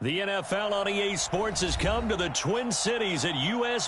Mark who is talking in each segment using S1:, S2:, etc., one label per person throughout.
S1: The NFL on EA Sports has come to the Twin Cities at US.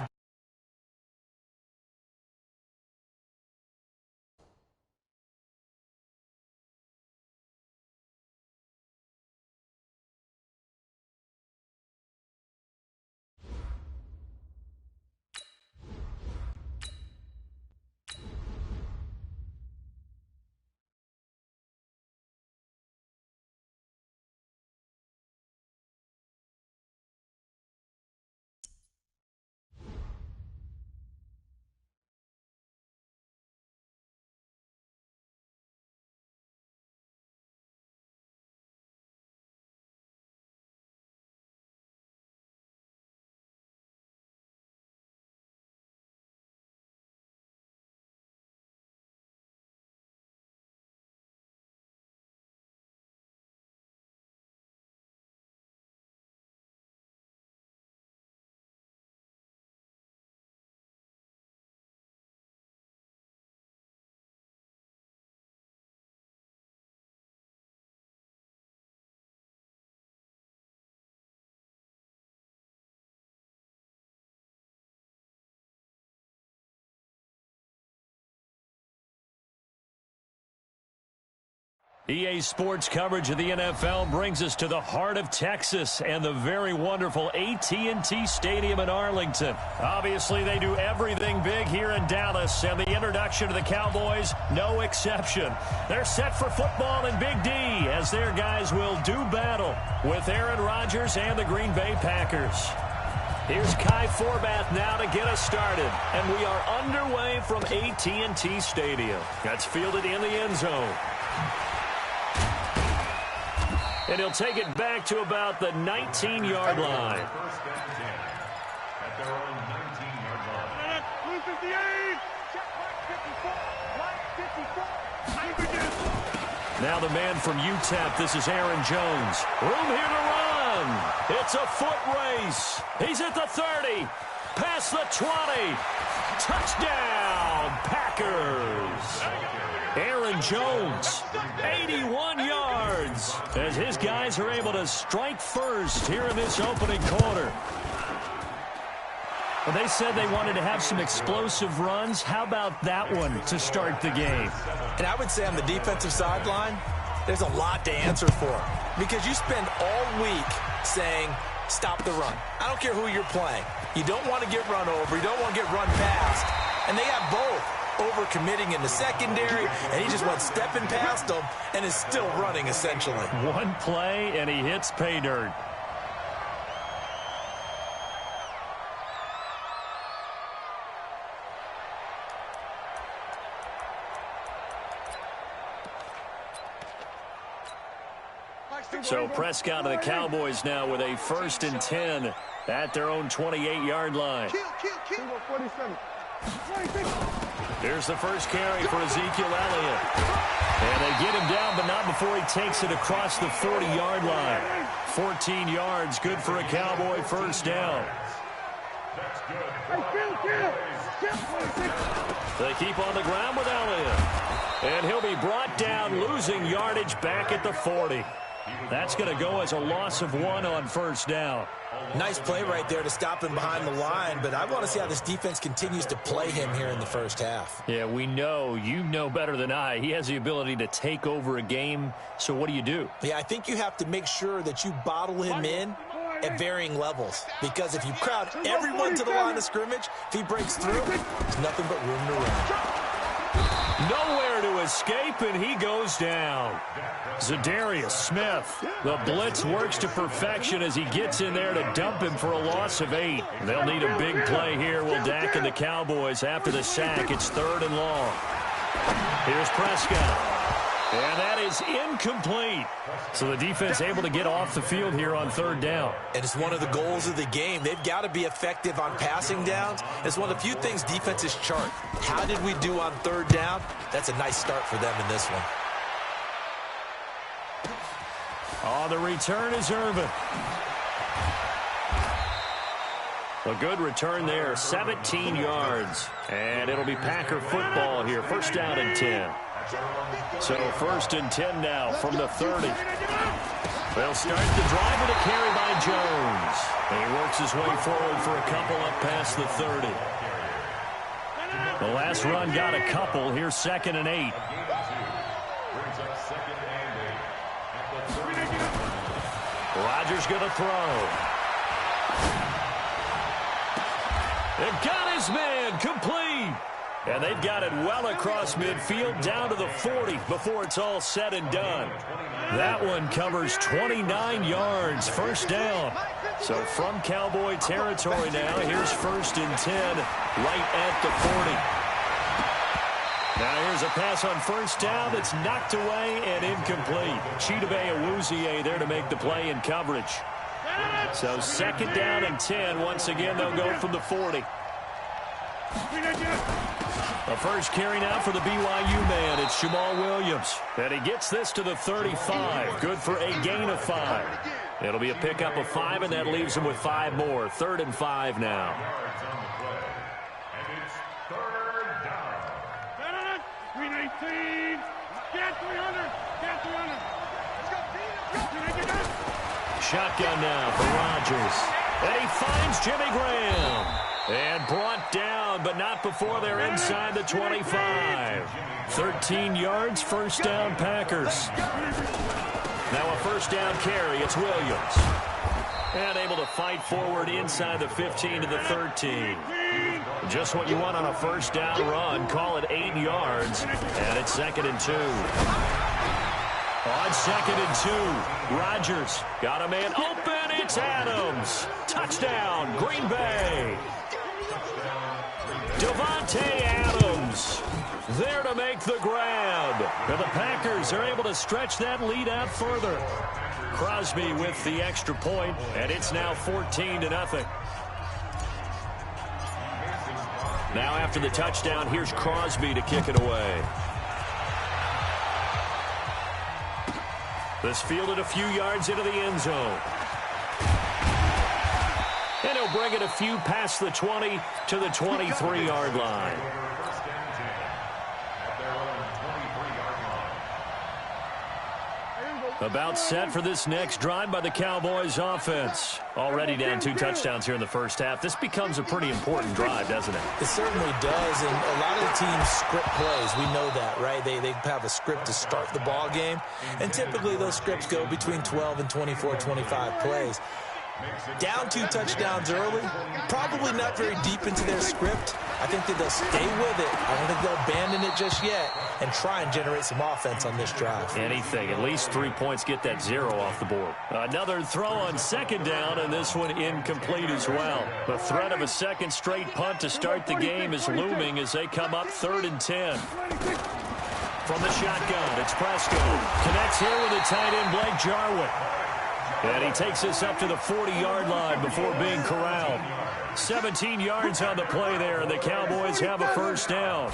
S1: EA Sports coverage of the NFL brings us to the heart of Texas and the very wonderful AT&T Stadium in Arlington. Obviously, they do everything big here in Dallas, and the introduction to the Cowboys, no exception. They're set for football in Big D as their guys will do battle with Aaron Rodgers and the Green Bay Packers. Here's Kai Forbath now to get us started, and we are underway from AT&T Stadium. That's fielded in the end zone. And he'll take it back to about the 19-yard line. At their own 19-yard line. 258. Now the man from UTEP, this is Aaron Jones. Room here to run. It's a foot race. He's at the 30. Past the 20. Touchdown, Packers. Aaron Jones, 81 yards, as his guys are able to strike first here in this opening quarter. Well, they said they wanted to have some explosive runs. How about that one to start the game?
S2: And I would say on the defensive sideline, there's a lot to answer for, because you spend all week saying, stop the run. I don't care who you're playing. You don't want to get run over. You don't want to get run past. And they have both. Over-committing in the secondary, and he just went stepping past them and is still running, essentially.
S1: One play, and he hits pay dirt. So Prescott and the Cowboys now with a 1st and 10 at their own 28-yard line. Here's the first carry for Ezekiel Elliott. And they get him down, but not before he takes it across the 40-yard line. 14 yards, good for a Cowboy first down. They keep on the ground with Elliott. And he'll be brought down, losing yardage back at the 40. That's going to go as a loss of 1 on first down.
S2: Nice play right there to stop him behind the line, but I want to see how this defense continues to play him here in the first half.
S1: Yeah, we know. You know better than I. He has the ability to take over a game, so what do?
S2: Yeah, I think you have to make sure that you bottle him in at varying levels, because if you crowd everyone to the line of scrimmage, if he breaks through, there's nothing but room to run.
S1: Nowhere to escape, and he goes down. Za'Darius Smith. The blitz works to perfection as he gets in there to dump him for a loss of 8. They'll need a big play here. Will Dak and the Cowboys after the sack. It's 3rd and long. Here's Prescott. And that is incomplete. So the defense able to get off the field here on 3rd down.
S2: And it's one of the goals of the game. They've got to be effective on passing downs. It's one of the few things defenses chart. How did we do on 3rd down? That's a nice start for them in this one.
S1: On the return is Irvin. A good return there, 17 yards. And it'll be Packer football here, 1st down and 10. So 1st and 10 now from the 30. They'll start the drive with a carry by Jones. And he works his way forward for a couple up past the 30. The last run got a couple. Here's 2nd and 8. Rodgers going to throw. They've got his man complete. And they've got it well across midfield down to the 40 before it's all said and done. That one covers 29 yards, first down. So from Cowboy territory now, here's 1st and 10 right at the 40. Now here's a pass on first down that's knocked away and incomplete. Chidobe Awuzie there to make the play in coverage. So 2nd down and 10. Once again, they'll go from the 40. The first carry now for the BYU man. It's Jamal Williams. And he gets this to the 35. Good for a gain of 5. It'll be a pickup of 5, and that leaves him with 5 more. 3rd and 5 now.
S3: And it's 3rd down. 319. Get 300. Get 300.
S1: Shotgun now for Rodgers. And he finds Jimmy Graham. And brought down, but not before they're inside the 25. 13 yards, first down Packers. Now a first down carry, it's Williams. And able to fight forward inside the 15 to the 13. Just what you want on a first down run. Call it 8 yards. And it's 2nd and 2. On 2nd and 2, Rodgers got a man open. It's Adams. Touchdown, Green Bay. Devontae Adams there to make the grab. And the Packers are able to stretch that lead out further. Crosby with the extra point, and it's now 14-0. Now after the touchdown, here's Crosby to kick it away. This fielded a few yards into the end zone. And he'll bring it a few past the 20 to the 23-yard line. About set for this next drive by the Cowboys offense. Already down 2 touchdowns here in the first half. This becomes a pretty important drive, doesn't it?
S2: It certainly does, and a lot of the teams script plays. We know that, right? They have a script to start the ball game, and typically those scripts go between 12 and 24, 25 plays. Down 2 touchdowns early, probably not very deep into their script. I think that they'll stay with it. I don't think they'll abandon it just yet and try and generate some offense on this drive.
S1: Anything. At least 3 points, get that 0 off the board. Another throw on 2nd down, and this one incomplete as well. The threat of a second straight punt to start the game is looming as they come up 3rd and 10. From the shotgun, it's Prescott. Connects here with the tight end, Blake Jarwin. And he takes this up to the 40-yard line before being corralled. 17 yards on the play there, and the Cowboys have a first down.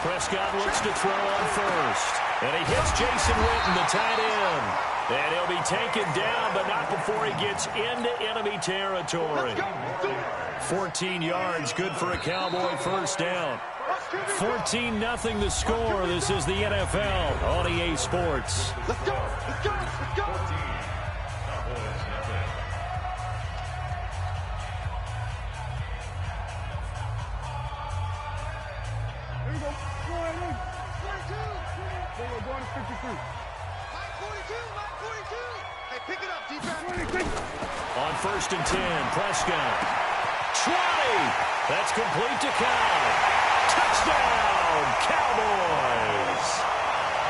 S1: Prescott looks to throw on first. And he hits Jason Witten, the tight end. And he'll be taken down, but not before he gets into enemy territory. 14 yards, good for a Cowboy first down. 14-0 the score. This is the NFL on EA Sports.
S3: Let's go. Let's go. Let's go. Here we go. Go ahead. 42. Go on to 53. Mike 42. Mike 42. Hey, pick it up, defense.
S1: On 1st and 10, Prescott. 20. That's complete to Cobb. Touchdown, Cowboys.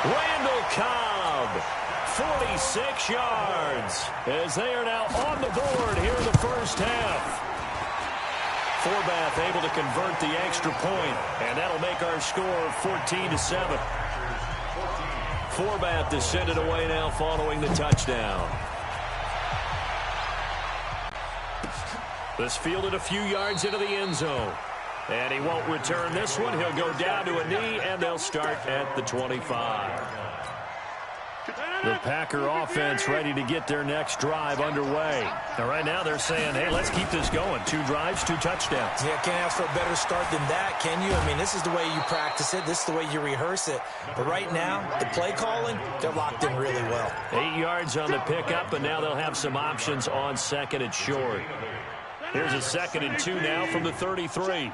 S1: Randall Cobb, 46 yards, as they are now on the board here in the first half. Forbath able to convert the extra point, and that'll make our score 14-7. Forbath to send it away now following the touchdown. This fielded a few yards into the end zone. And he won't return this one. He'll go down to a knee, and they'll start at the 25. The Packer offense ready to get their next drive underway. Now, right now they're saying, hey, let's keep this going. 2 drives, 2 touchdowns.
S2: Yeah, can't ask for a better start than that, can you? I mean, this is the way you practice it. This is the way you rehearse it. But right now, the play calling, they're locked in really well.
S1: 8 yards on the pickup, and now they'll have some options on 2nd and short. Here's a 2nd and 2 now from the 33.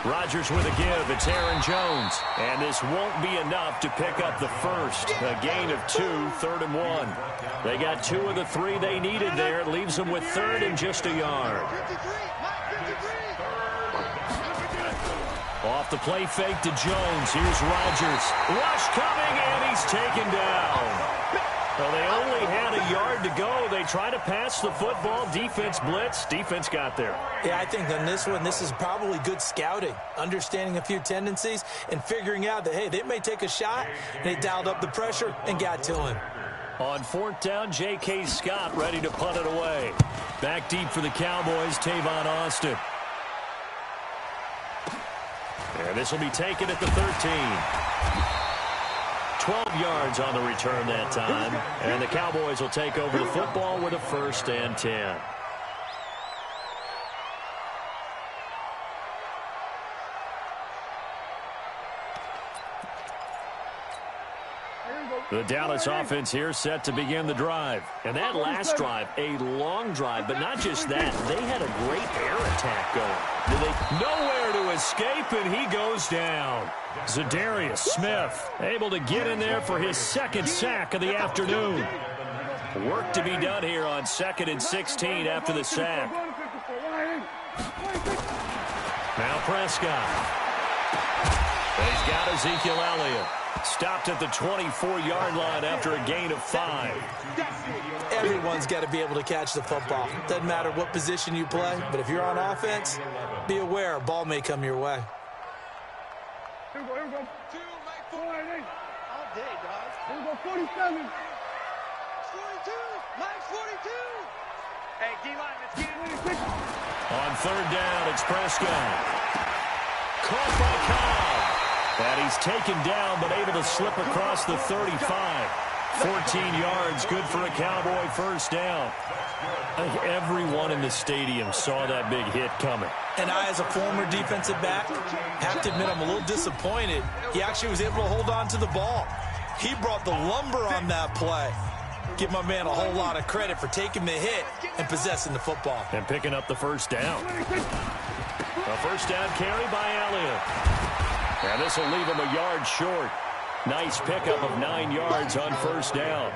S1: Rodgers with a give. It's Aaron Jones. And this won't be enough to pick up the first. A gain of 2, 3rd and 1. They got 2 of the 3 they needed there. It leaves them with 3rd and just a yard. Off the play fake to Jones. Here's Rodgers. Rush coming, and he's taken down. Well, they only had a yard to go. They try to pass the football. Defense blitz. Defense got there.
S2: Yeah, I think on this one, this is probably good scouting, understanding a few tendencies and figuring out that, hey, they may take a shot. And they dialed up the pressure and got to him.
S1: On 4th down, J.K. Scott ready to punt it away. Back deep for the Cowboys, Tavon Austin. And this will be taken at the 13. 12 yards on the return that time. And the Cowboys will take over the football with a 1st and 10. The Dallas offense here set to begin the drive. And that last drive, a long drive, but not just that. They had a great air attack going. Nowhere to escape, and he goes down. Zadarius Smith able to get in there for his 2nd sack of the afternoon. Work to be done here on 2nd and 16 after the sack. Now Prescott. And he's got Ezekiel Elliott. Stopped at the 24-yard line after a gain of 5.
S2: Everyone's got to be able to catch the football. Doesn't matter what position you play, but if you're on offense, be aware a ball may come your way.
S3: Here we go. 2, Mike 48. All day, dog. Here we go, 47. 42. Mike 42. Hey, D-line, let's get it.
S1: On 3rd down, it's Prescott. Caught by Cobb. And he's taken down, but able to slip across the 35. 14 yards, good for a Cowboy 1st down. I think everyone in the stadium saw that big hit coming.
S2: And I, as a former defensive back, have to admit I'm a little disappointed. He actually was able to hold on to the ball. He brought the lumber on that play. Give my man a whole lot of credit for taking the hit and possessing the football.
S1: And picking up the 1st down. A 1st down carry by Elliott. And this will leave him a yard short. Nice pickup of 9 yards on 1st down.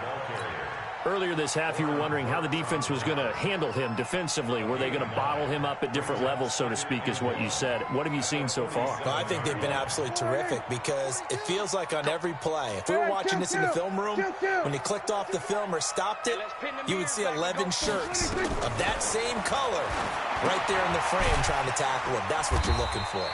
S1: Earlier this half, you were wondering how the defense was going to handle him defensively. Were they going to bottle him up at different levels, so to speak, is what you said. What have you seen so far?
S2: Well, I think they've been absolutely terrific because it feels like on every play, if we were watching this in the film room, when he clicked off the film or stopped it, you would see 11 shirts of that same color right there in the frame trying to tackle him. That's what you're looking for.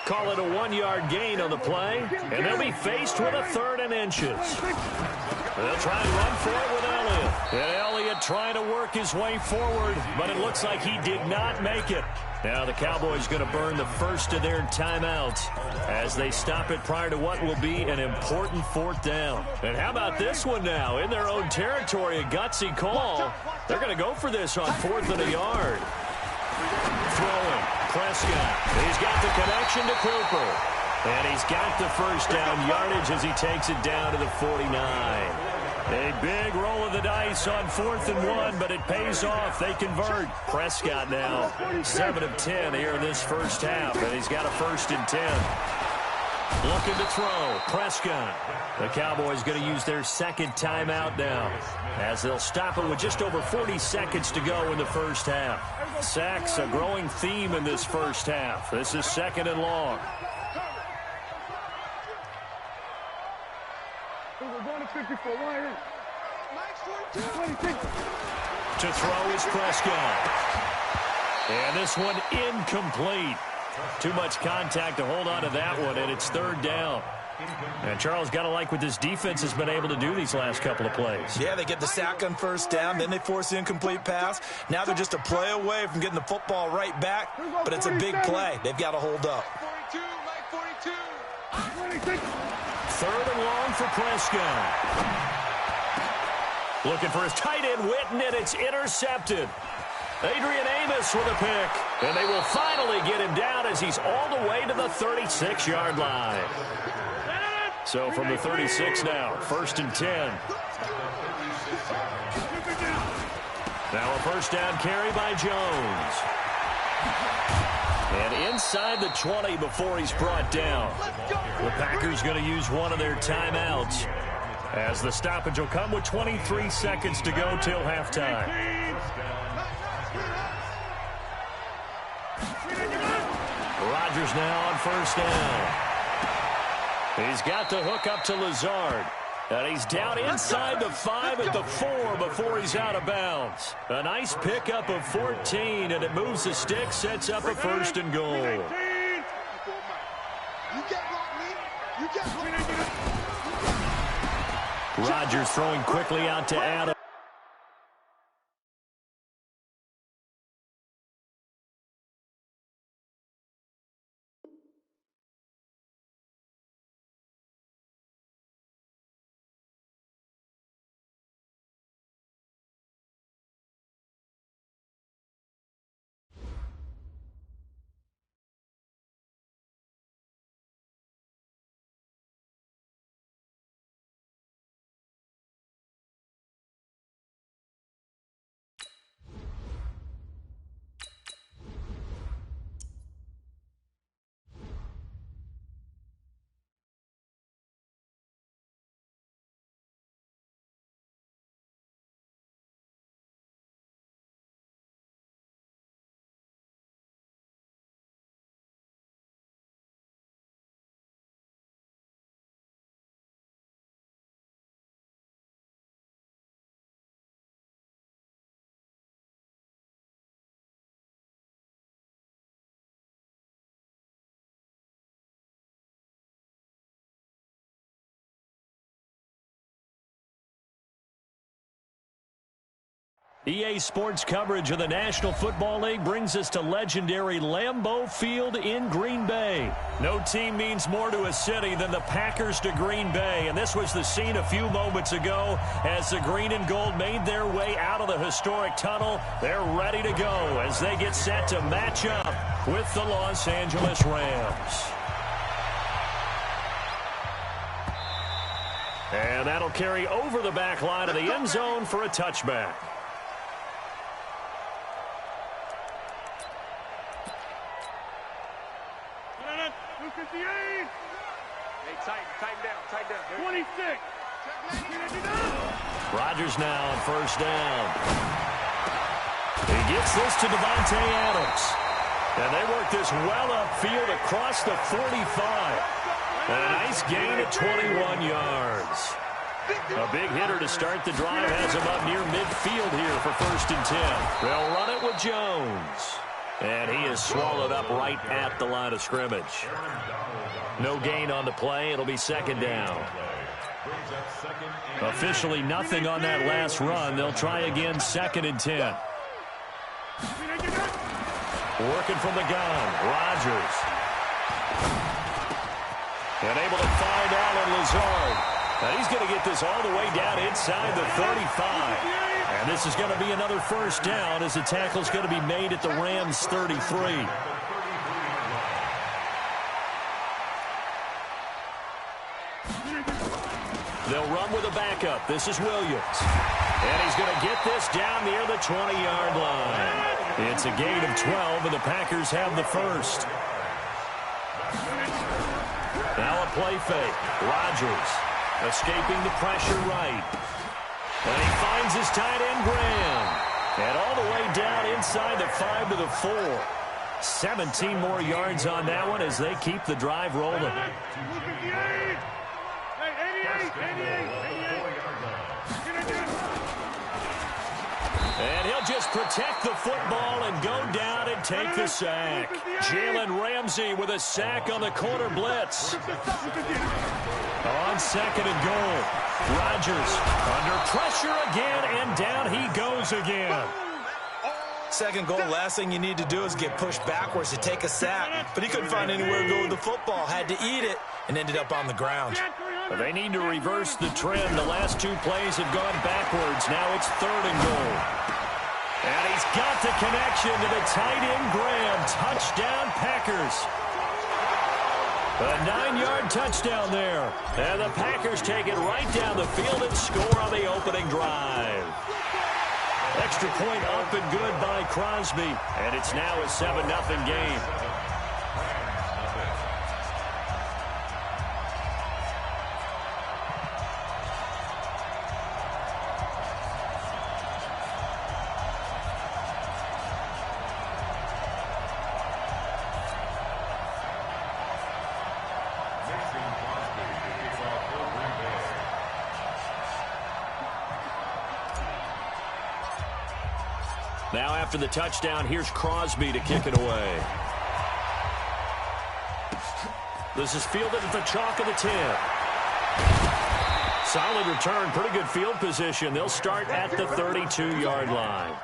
S1: Call it a 1-yard gain on the play, and they'll be faced with a 3rd and inches. They'll try and run for it with Elliott. And Elliott trying to work his way forward, but it looks like he did not make it. Now the Cowboys going to burn the first of their timeouts as they stop it prior to what will be an important 4th down. And how about this one now? In their own territory, a gutsy call. They're going to go for this on 4th and a yard. Throwing. Prescott. He's got the connection to Cooper. And he's got the 1st down yardage as he takes it down to the 49. A big roll of the dice on 4th and 1, but it pays off. They convert. Prescott now 7 of 10 here in this 1st half, and he's got a 1st and 10. Looking to throw. Prescott. The Cowboys going to use their 2nd timeout now as they'll stop it with just over 40 seconds to go in the 1st half. Sacks, a growing theme in this 1st half. This is 2nd and long. To throw is Prescott. And this one incomplete. Too much contact to hold on to that one, and it's 3rd down. And Charles, got to like what this defense has been able to do these last couple of plays.
S2: Yeah, they get the sack on 1st down, then they force the incomplete pass. Now they're just a play away from getting the football right back, but it's a big play. They've got to hold up.
S3: 42, Mike 42.
S1: 3rd and long for Prescott. Looking for his tight end, Witten, and it's intercepted. Adrian Amos with a pick. And they will finally get him down as he's all the way to the 36-yard line. So from the 36 now, 1st and 10. Now a first down carry by Jones. And inside the 20 before he's brought down. The Packers going to use one of their timeouts, as the stoppage will come with 23 seconds to go till halftime. Rodgers now on first down. He's got the hook up to Lazard. And he's down inside the 5 at the 4 before he's out of bounds. A nice pickup of 14, and it moves the stick, sets up a 1st and goal. Rodgers throwing quickly out to Adams. EA Sports coverage of the National Football League brings us to legendary Lambeau Field in Green Bay. No team means more to a city than the Packers to Green Bay, and this was the scene a few moments ago as the green and gold made their way out of the historic tunnel. They're ready to go as they get set to match up with the Los Angeles Rams. And that'll carry over the back line of the end zone for a touchback.
S3: Tighten down. 26.
S1: Rodgers now on first down. He gets this to Davante Adams. And they work this well upfield across the 45. And a nice gain at 21 yards. A big hitter to start the drive has him up near midfield here for 1st and 10. They'll run it with Jones. And he is swallowed up right at the line of scrimmage. No gain on the play. It'll be 2nd down. Officially nothing on that last run. They'll try again 2nd and 10. Working from the gun. Rodgers. And able to find Allen Lazard. Now he's going to get this all the way down inside the 35. And this is going to be another 1st down as the tackle's going to be made at the Rams' 33. They'll run with a backup. This is Williams. And he's going to get this down near the 20-yard line. It's a gain of 12, and the Packers have the 1st. Now a play fake. Rodgers escaping the pressure right. And he finds his tight end, Graham. And all the way down inside the 5 to the 4. 17 more yards on that one as they keep the drive rolling. And he'll just protect the football and go down and take the sack. Jalen Ramsey with a sack on the corner blitz. On 2nd and goal. Rodgers under pressure again, and down he goes again.
S2: 2nd goal, last thing you need to do is get pushed backwards to take a sack. But he couldn't find anywhere to go with the football. Had to eat it and ended up on the ground.
S1: They need to reverse the trend. The last two plays have gone backwards. Now it's 3rd and goal. And he's got the connection to the tight end, Graham. Touchdown, Packers. A 9-yard touchdown there. And the Packers take it right down the field and score on the opening drive. Extra point up and good by Crosby. And it's now a 7-0 game. Now after the touchdown, here's Crosby to kick it away. This is fielded at the chalk of the 10. Solid return, pretty good field position. They'll start at the 32-yard line.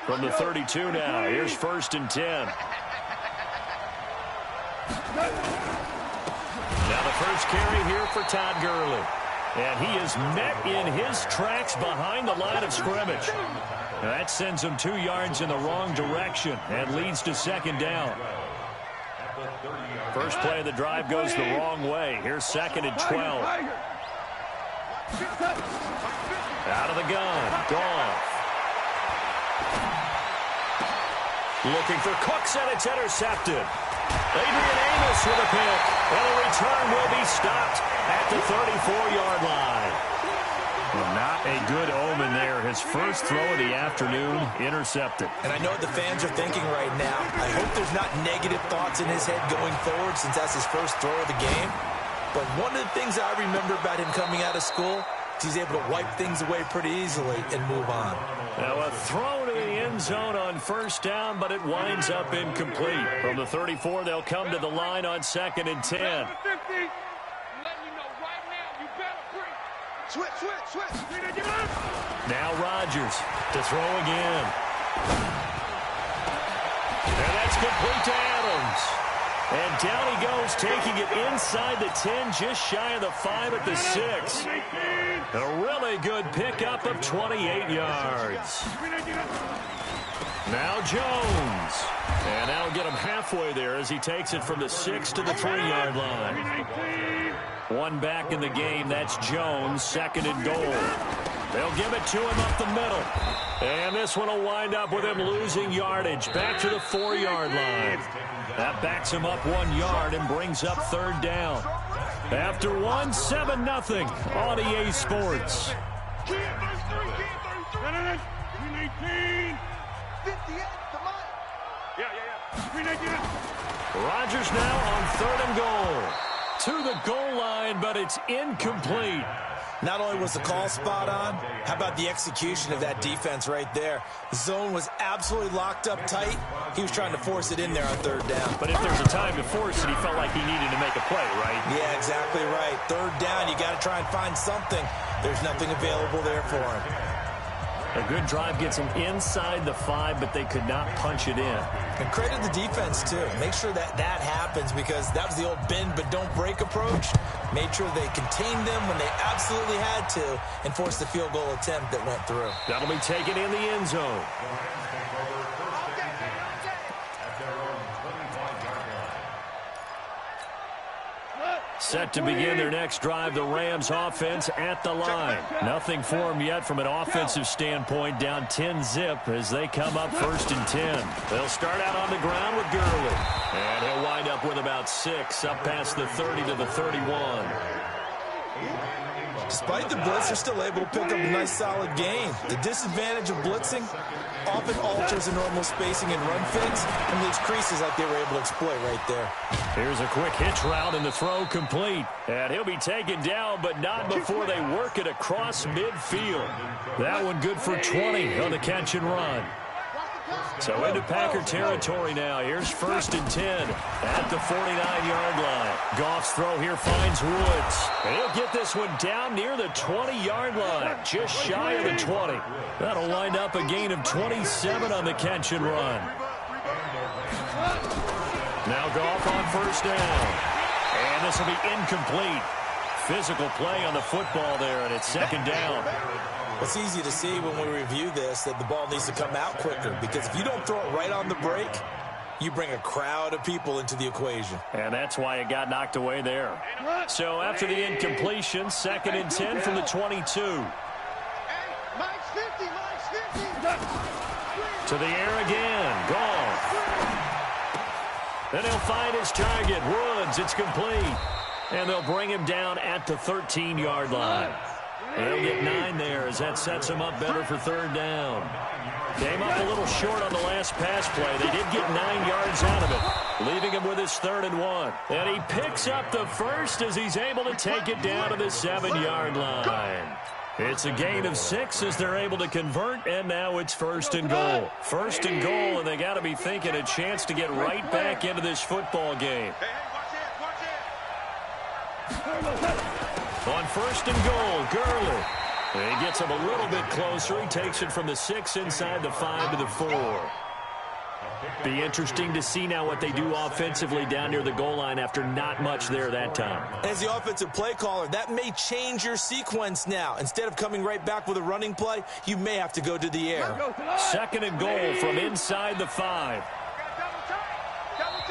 S1: From the 32 now, here's 1st and 10. Now the first carry here for Todd Gurley. And he is met in his tracks behind the line of scrimmage. Now that sends him 2 yards in the wrong direction and leads to 2nd down. First play of the drive goes the wrong way. Here's 2nd and 12. Out of the gun. Goff. Looking for Cooks, and it's intercepted. Adrian Amos with a pick, and the return will be stopped at the 34-yard line. Well, not a good omen there. His first throw of the afternoon intercepted.
S2: And I know what the fans are thinking right now. I hope there's not negative thoughts in his head going forward since that's his first throw of the game. But one of the things I remember about him coming out of school is he's able to wipe things away pretty easily and move on.
S1: Now a throw to the end zone on 1st down, but it winds up incomplete. From the 34, they'll come to the line on 2nd and 10. Now Rodgers to throw again. And that's complete to Adams. And down he goes, taking it inside the 10, just shy of the 5 at the 6. A really good pickup of 28 yards. Now Jones. And that'll get him halfway there as he takes it from the 6 to the 3-yard line. One back in the game, that's Jones, 2nd and goal. They'll give it to him up the middle. And this one will wind up with him losing yardage. Back to the 4-yard line. That backs him up 1 yard and brings up 3rd down. After 1, 7-0 on EA Sports. Rodgers now on 3rd and goal. To the goal line, but it's incomplete.
S2: Not only was the call spot on, how about the execution of that defense right there? The zone was absolutely locked up tight. He was trying to force it in there on 3rd down.
S1: But if there's a time to force it, he felt like he needed to make a play, right?
S2: Yeah, exactly right. 3rd down, you got to try and find something. There's nothing available there for him.
S1: A good drive gets him inside the 5, but they could not punch it in.
S2: And credit the defense, too. Make sure that happens because that was the old bend but don't break approach. Made sure they contained them when they absolutely had to and forced the field goal attempt that went through.
S1: That'll be taken in the end zone. Set to begin their next drive, the Rams offense at the line. Nothing for them yet from an offensive standpoint, down 10-zip as they come up 1st and 10. They'll start out on the ground with Gurley. And he'll wind up with about 6, up past the 30 to the 31.
S2: Despite the blitz, they're still able to pick up a nice solid gain. The disadvantage of blitzing often alters the normal spacing and run fakes and leaves creases like they were able to exploit right there.
S1: Here's a quick hitch route and the throw complete. And he'll be taken down, but not before they work it across midfield. That one good for 20 on the catch and run. So into Packer territory now. Here's 1st and 10 at the 49-yard line. Goff's throw here finds Woods. And he'll get this one down near the 20-yard line, just shy of the 20. That'll wind up a gain of 27 on the catch and run. Now Goff on first down. And this will be incomplete. Physical play on the football there, and it's second down.
S2: It's easy to see when we review this that the ball needs to come out quicker, because if you don't throw it right on the break, you bring a crowd of people into the equation.
S1: And that's why it got knocked away there. So after the incompletion, 2nd and 10 from the 22. To the air again. Goff. Then he'll find his target. Woods. It's complete. And they'll bring him down at the 13-yard line. They'll get 9 there as that sets him up better for third down. Came up a little short on the last pass play. They did get 9 yards out of it, leaving him with his 3rd and 1. And he picks up the first as he's able to take it down to the 7-yard line. It's a gain of 6 as they're able to convert, and now it's 1st and goal. 1st and goal, and they got to be thinking a chance to get right back into this football game. On 1st and goal, Gurley. He gets him a little bit closer. He takes it from the 6 inside the 5 to the 4. Be interesting to see now what they do offensively down near the goal line after not much there that time.
S2: As the offensive play caller, that may change your sequence now. Instead of coming right back with a running play, you may have to go to the air.
S1: 2nd and goal from inside the 5.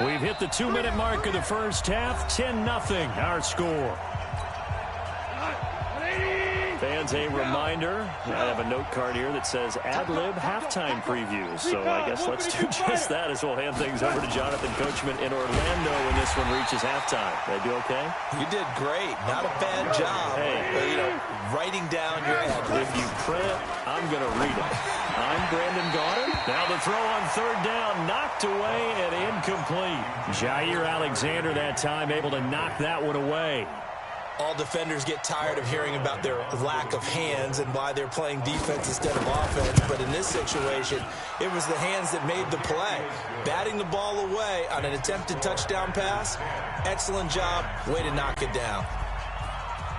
S1: We've hit the 2-minute mark of the first half. 10-0 our score. Fans, a reminder, I have a note card here that says ad-lib halftime previews. So I guess let's do just that as we'll hand things over to Jonathan Coachman in Orlando when this one reaches halftime. Did I do okay?
S2: You did great. Not a bad job.
S1: Hey,
S2: writing down your ad-lib.
S1: If you print, I'm going to read it. I'm Brandon Gaudin. Now the throw on 3rd down, knocked away and incomplete. Jair Alexander that time able to knock that one away.
S2: All defenders get tired of hearing about their lack of hands and why they're playing defense instead of offense. But in this situation, it was the hands that made the play. Batting the ball away on an attempted touchdown pass, excellent job. Way to knock it down.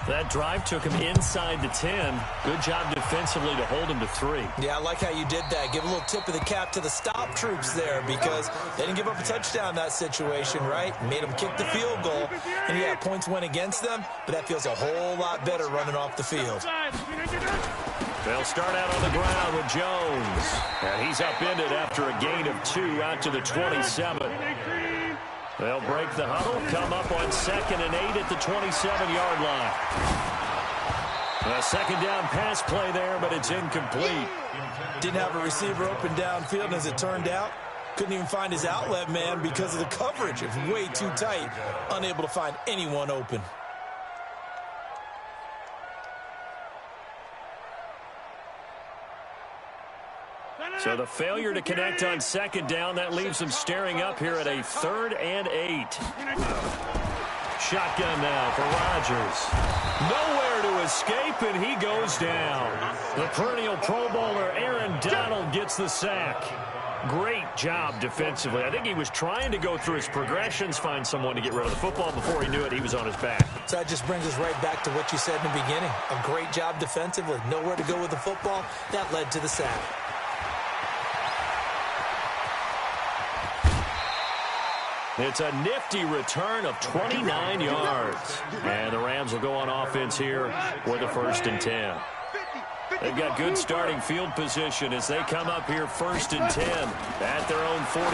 S1: That drive took him inside the 10. Good job defensively to hold him to 3.
S2: Yeah, I like how you did that. Give a little tip of the cap to the stop troops there, because they didn't give up a touchdown in that situation, right? Made them kick the field goal. And yeah, points went against them, but that feels a whole lot better running off the field.
S1: They'll start out on the ground with Jones. And he's upended after a gain of 2 out to the 27. They'll break the huddle, come up on 2nd and 8 at the 27-yard line. A 2nd down pass play there, but it's incomplete.
S2: Didn't have a receiver open downfield, and as it turned out, couldn't even find his outlet man because of the coverage. It was way too tight, unable to find anyone open.
S1: So the failure to connect on 2nd down, that leaves them staring up here at a 3rd and 8. Shotgun now for Rodgers. Nowhere to escape, and he goes down. The perennial Pro Bowler Aaron Donald gets the sack. Great job defensively. I think he was trying to go through his progressions, find someone to get rid of the football. Before he knew it, he was on his back.
S2: So that just brings us right back to what you said in the beginning. A great job defensively. Nowhere to go with the football. That led to the sack.
S1: It's a nifty return of 29 yards. And the Rams will go on offense here with a 1st and 10. They've got good starting field position as they come up here 1st and 10 at their own 46.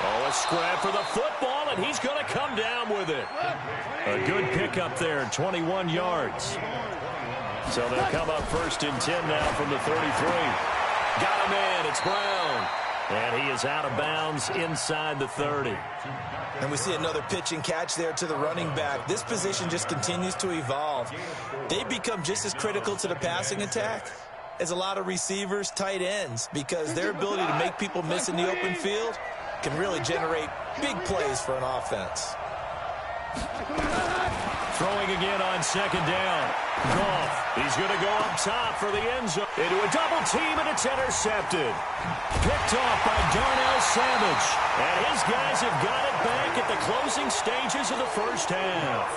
S1: Oh, a scrap for the football, and he's going to come down with it. A good pickup there, 21 yards. So they'll come up 1st and 10 now from the 33. Got him in. It's Brown. And he is out of bounds inside the 30.
S2: And we see another pitch and catch there to the running back. This position just continues to evolve. They become just as critical to the passing attack as a lot of receivers, tight ends, because their ability to make people miss in the open field can really generate big plays for an offense.
S1: Throwing again on 2nd down. Goff, he's going to go up top for the end zone. Into a double team, and it's intercepted. Picked off by Darnell Savage. And his guys have got it back at the closing stages of the first half.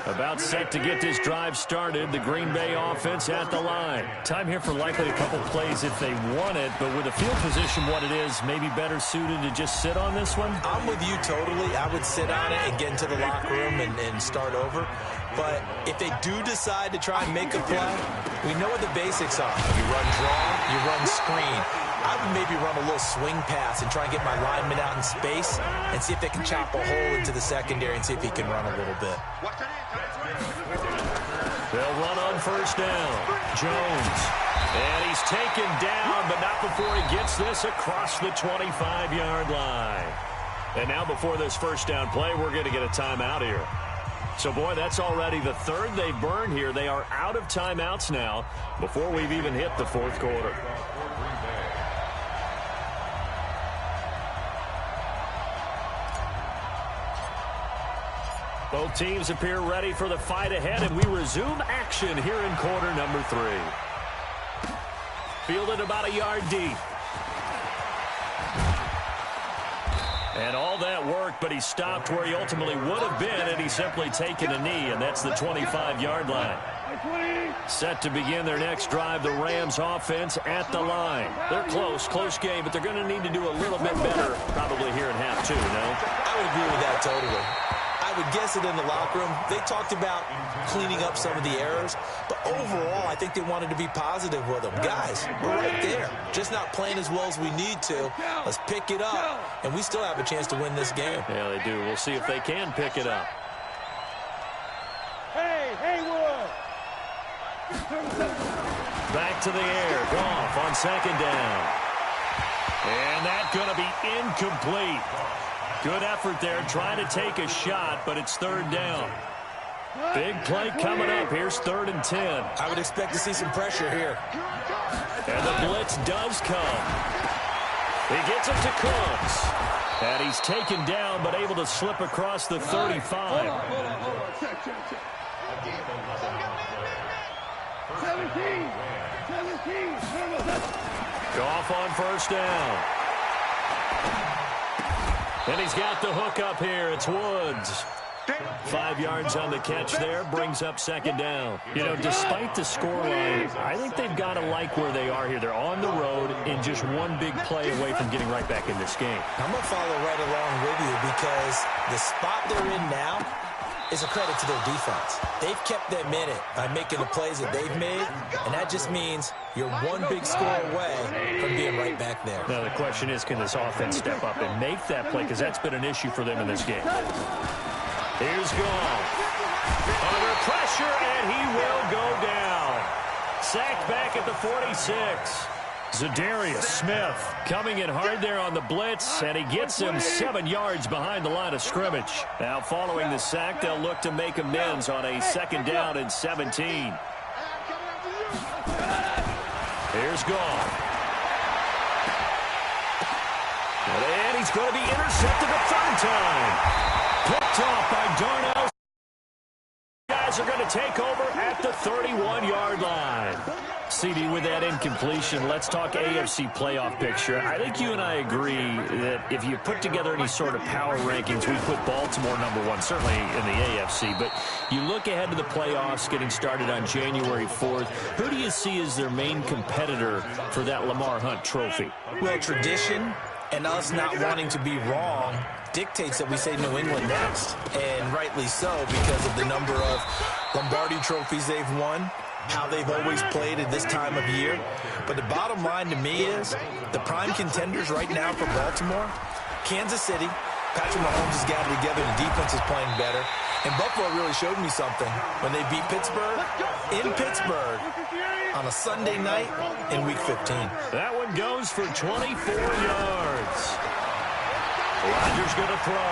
S1: About set to get this drive started. The Green Bay offense at the line. Time here for likely a couple plays if they want it, but with the field position what it is, maybe better suited to just sit on this one?
S2: I'm with you totally. I would sit on it and get into the locker room and start over. But if they do decide to try and make a play, we know what the basics are. You run draw, you run screen. I would maybe run a little swing pass and try and get my lineman out in space and see if they can chop a hole into the secondary and see if he can run a little bit.
S1: They'll run on first down. Jones. And he's taken down, but not before he gets this across the 25-yard line. And now before this first down play, we're going to get a timeout here. So, boy, that's already the third they've burned here. They are out of timeouts now before we've even hit the fourth quarter. Both teams appear ready for the fight ahead, and we resume action here in quarter number 3. Fielded about a yard deep. And all that work, but he stopped where he ultimately would have been, and he's simply taken a knee, and that's the 25-yard line. Set to begin their next drive, the Rams offense at the line. They're close game, but they're going to need to do a little bit better probably here in half 2, no?
S2: I would agree with that totally. I would guess it in the locker room. They talked about cleaning up some of the errors, but overall, I think they wanted to be positive with them. Guys, we're right there. Just not playing as well as we need to. Let's pick it up, and we still have a chance to win this game.
S1: Yeah, they do. We'll see if they can pick it up.
S3: Hey, Haywood!
S1: Back to the air. Goff on second down. And that's going to be incomplete. Good effort there, trying to take a shot, but it's third down. Big play coming up. Here's 3rd and 10.
S2: I would expect to see some pressure here.
S1: And the blitz does come. He gets it to Cooks. And he's taken down, but able to slip across the 35.
S3: 17.
S1: Goff on first down. And he's got the hook up here. It's Woods. 5 yards on the catch there. Brings up second down. You know, despite the scoreline, I think they've got to like where they are here. They're on the road and just one big play away from getting right back in this game.
S2: I'm going to follow right along with you because the spot they're in now is a credit to their defense. They've kept them in it by making the plays that they've made, and that just means you're one big score away from being right back there.
S1: Now, the question is, can this offense step up and make that play? Because that's been an issue for them in this game. Here's Goff. Under pressure, and he will go down. Sacked back at the 46. Zadarius Smith coming in hard there on the blitz, and he gets him 7 yards behind the line of scrimmage. Now, following the sack, they'll look to make amends on a 2nd down and 17. Here's Goff. And he's going to be intercepted a 3rd time. Picked off by Darnell. Guys are going to take over at the 31-yard line. CD, with that incompletion, let's talk AFC playoff picture. I think you and I agree that if you put together any sort of power rankings, we put Baltimore #1, certainly in the AFC. But you look ahead to the playoffs getting started on January 4th. Who do you see as their main competitor for that Lamar Hunt trophy?
S2: Well, tradition and us not wanting to be wrong dictates that we say New England next. And rightly so, because of the number of Lombardi trophies they've won, how they've always played at this time of year. But the bottom line to me is the prime contenders right now for Baltimore, Kansas City. Patrick Mahomes has got it together. The defense is playing better. And Buffalo really showed me something when they beat Pittsburgh in Pittsburgh on a Sunday night in Week 15.
S1: That one goes for 24 yards. Rodgers going to throw.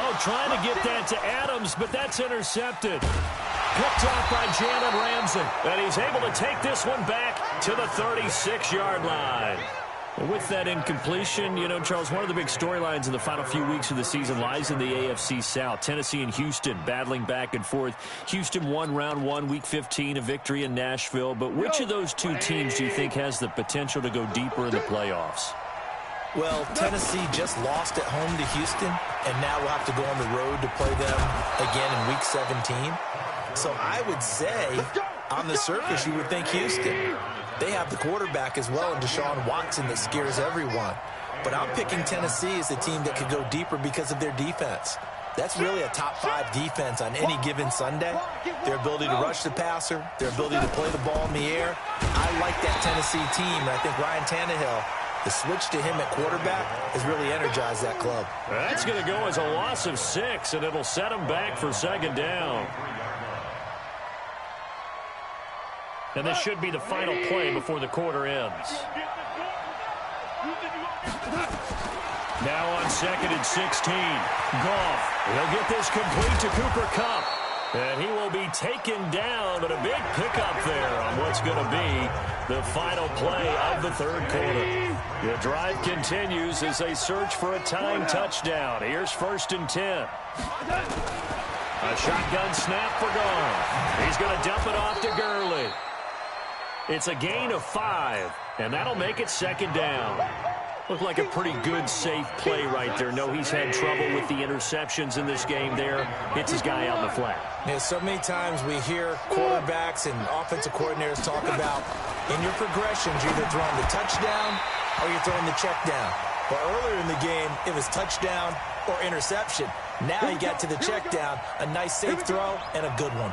S1: Oh, trying to get that to Adams, but that's intercepted. Picked off by Jalen Ramsey. And he's able to take this one back to the 36-yard line. With that incompletion, you know, Charles, one of the big storylines in the final few weeks of the season lies in the AFC South. Tennessee and Houston battling back and forth. Houston won round 1, Week 15, a victory in Nashville. But which of those two teams do you think has the potential to go deeper in the playoffs?
S2: Well, Tennessee just lost at home to Houston, and now we'll have to go on the road to play them again in Week 17. So I would say, on the surface, you would think Houston. They have the quarterback as well, and Deshaun Watson, that scares everyone. But I'm picking Tennessee as the team that could go deeper because of their defense. That's really a top 5 defense on any given Sunday. Their ability to rush the passer, their ability to play the ball in the air. I like that Tennessee team, and I think Ryan Tannehill, the switch to him at quarterback, has really energized that club.
S1: That's going to go as a loss of 6, and it'll set them back for second down. And this should be the final play before the quarter ends. Now on 2nd and 16. Goff. He'll get this complete to Cooper Kupp. And he will be taken down, but a big pickup there on what's going to be the final play of the third quarter. The drive continues as they search for a tying touchdown. Here's 1st and 10. A shotgun snap for Goff. He's going to dump it off to Gurley. It's a gain of 5, and that'll make it second down. Looked like a pretty good, safe play right there. No, he's had trouble with the interceptions in this game there. Hits his guy out in the flat.
S2: Yeah, so many times we hear quarterbacks and offensive coordinators talk about, in your progressions, you're either throwing the touchdown or you're throwing the check down. But earlier in the game, it was touchdown or interception. Now he got to the check down, a nice safe throw, and a good one.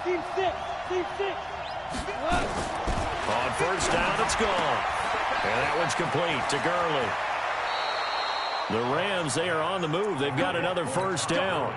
S3: Team 6.
S1: On first down, it's gone. And that one's complete to Gurley. The Rams, they are on the move. They've got another first down.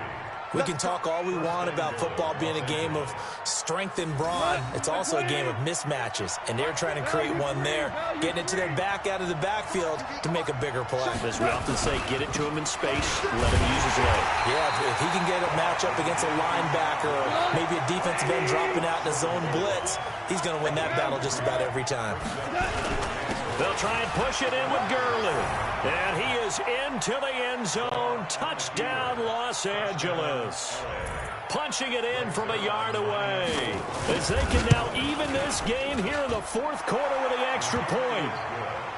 S2: We can talk all we want about football being a game of strength and brawn. It's also a game of mismatches, and they're trying to create one there, getting it to their back out of the backfield to make a bigger play.
S1: As we often say, get it to him in space, let him use his leg.
S2: Yeah, if he can get a matchup against a linebacker or maybe a defensive end dropping out in a zone blitz, he's going to win that battle just about every time.
S1: They'll try and push it in with Gurley. And he is into the end zone. Touchdown, Los Angeles. Punching it in from a yard away. As they can now even this game here in the fourth quarter with the extra point.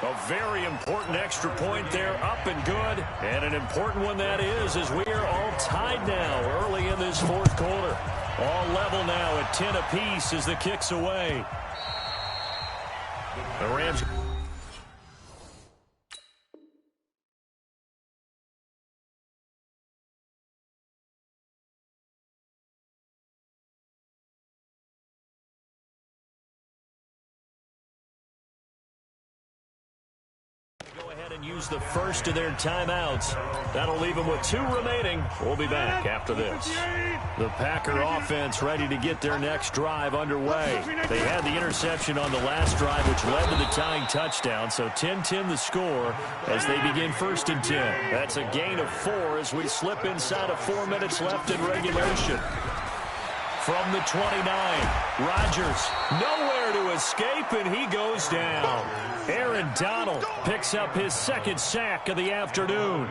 S1: A very important extra point there, up and good. And an important one that is, as we are all tied now early in this fourth quarter. All level now at 10 apiece as the kick's away. The Rams... Go ahead and use the first of their timeouts. That'll leave them with 2 remaining. We'll be back after this. The Packer offense ready to get their next drive underway. They had the interception on the last drive, which led to the tying touchdown. So 10-10 the score as they begin 1st and 10. That's a gain of 4 as we slip inside of 4 minutes left in regulation. From the 29, Rodgers nowhere to escape, and he goes down. Aaron Donald picks up his 2nd sack of the afternoon.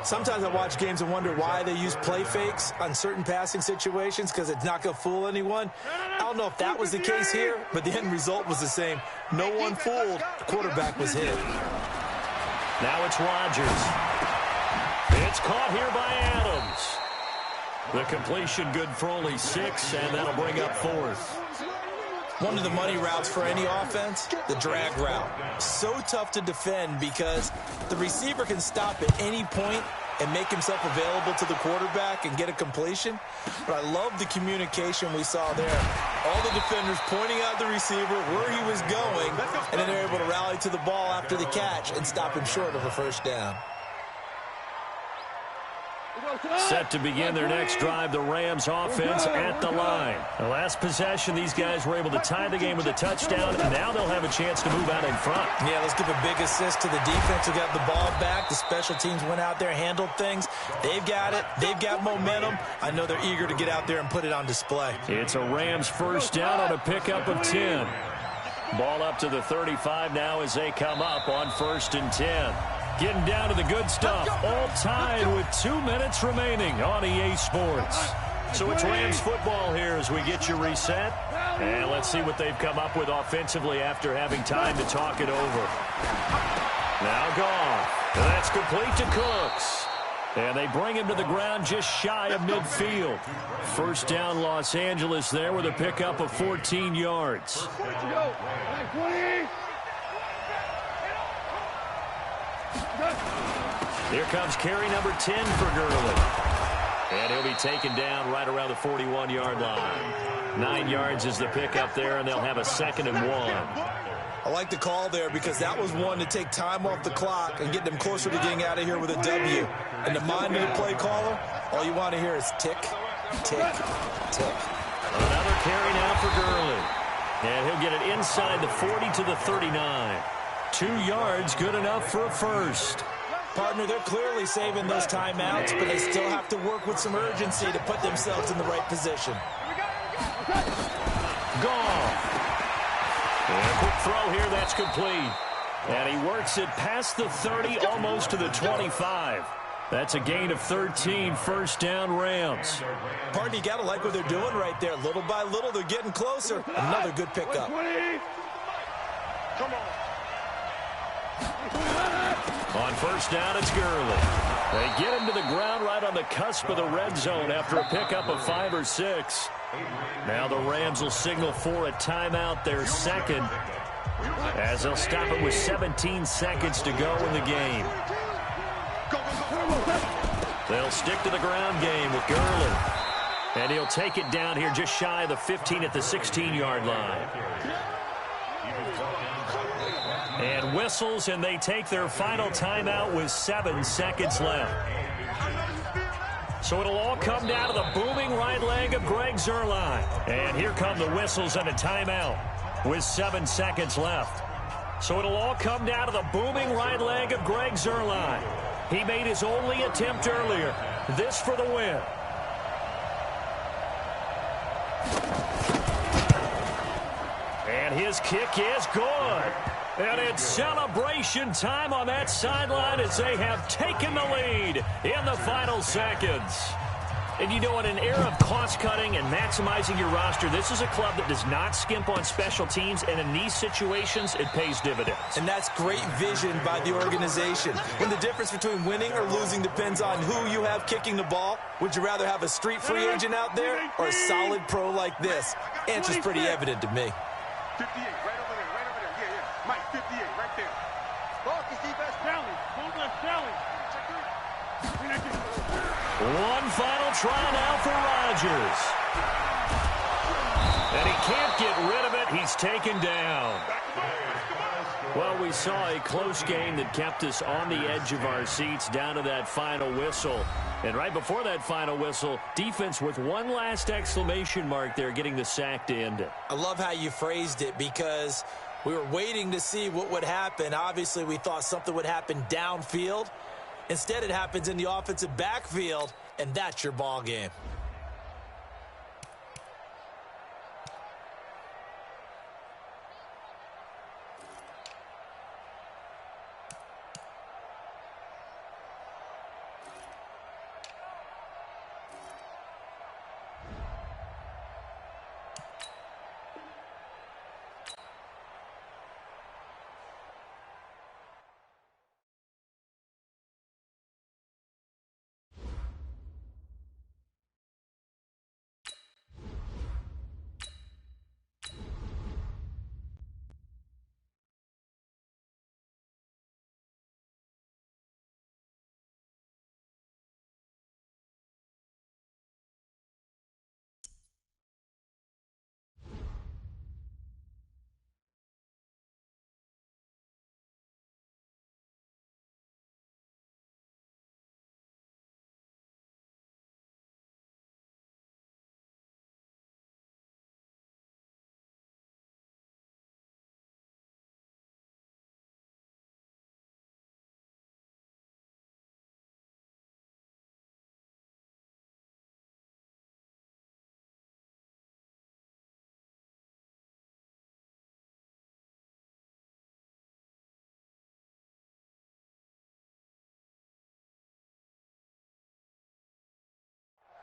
S2: Sometimes I watch games and wonder why they use play fakes on certain passing situations, because it's not going to fool anyone. I don't know if that was the case here, but the end result was the same. No one fooled. The quarterback was hit.
S1: Now it's Rodgers. It's caught here by Adams. The completion good for only 6, and that'll bring up 4th.
S2: One of the money routes for any offense, the drag route. So tough to defend because the receiver can stop at any point and make himself available to the quarterback and get a completion. But I love the communication we saw there. All the defenders pointing out the receiver where he was going, and then they're able to rally to the ball after the catch and stop him short of a first down.
S1: Set to begin their next drive, the Rams offense at the line. The last possession, these guys were able to tie the game with a touchdown, and now they'll have a chance to move out in front.
S2: Yeah, let's give a big assist to the defense who got the ball back. The special teams went out there, handled things. They've got it. They've got momentum. I know they're eager to get out there and put it on display.
S1: It's a Rams first down on a pickup of 10. Ball up to the 35 now as they come up on 1st and 10. Getting down to the good stuff, all tied with 2 minutes remaining on EA Sports. So it's Rams football here as we get you reset. And let's see what they've come up with offensively after having time to talk it over. Now gone. And that's complete to Cooks. And they bring him to the ground just shy of midfield. First down, Los Angeles there with a pickup of 14 yards. Here comes carry number 10 for Gurley. And he'll be taken down right around the 41-yard line. 9 yards is the pickup there, and they'll have a 2nd and 1.
S2: I like the call there because that was one to take time off the clock and get them closer to getting out of here with a W. And the mind of the play caller, all you want to hear is tick, tick, tick.
S1: Another carry now for Gurley. And he'll get it inside the 40 to the 39. 2 yards, good enough for a first.
S2: Partner, they're clearly saving those timeouts, but they still have to work with some urgency to put themselves in the right position.
S1: Gone. And a quick throw here, that's complete. And he works it past the 30, almost to the 25. That's a gain of 13, first down Rams.
S2: Partner, you got to like what they're doing right there. Little by little, they're getting closer. Another good pickup.
S3: Come on.
S1: On first down, it's Gurley. They get him to the ground right on the cusp of the red zone after a pickup of 5 or 6. Now the Rams will signal for a timeout, their second, as they'll stop it with 17 seconds to go in the game. They'll stick to the ground game with Gurley. And he'll take it down here just shy of the 15 at the 16-yard line. And whistles, and they take their final timeout with 7 seconds left. So it'll all come down to the booming right leg of Greg Zuerlein. And here come the whistles and a timeout with 7 seconds left. So it'll all come down to the booming right leg of Greg Zuerlein. He made his only attempt earlier. This for the win. And his kick is good. And it's celebration time on that sideline as they have taken the lead in the final seconds. And you know, in an era of cost-cutting and maximizing your roster, this is a club that does not skimp on special teams, and in these situations, it pays dividends.
S2: And that's great vision by the organization. When the difference between winning or losing depends on who you have kicking the ball, would you rather have a street free agent out there or a solid pro like this? Answer's pretty evident to me.
S3: 58, right over there, right over there. Yeah, yeah. Mike, 58, right there. Focus, defense, Downey. Move left, Downey.
S1: One final try now for Rodgers. And he can't get rid of it. He's taken down. Well, we saw a close game that kept us on the edge of our seats down to that final whistle. And right before that final whistle, defense with one last exclamation mark there, getting the sack to end it.
S2: I love how you phrased it because we were waiting to see what would happen. Obviously, we thought something would happen downfield. Instead, it happens in the offensive backfield, and that's your ball game.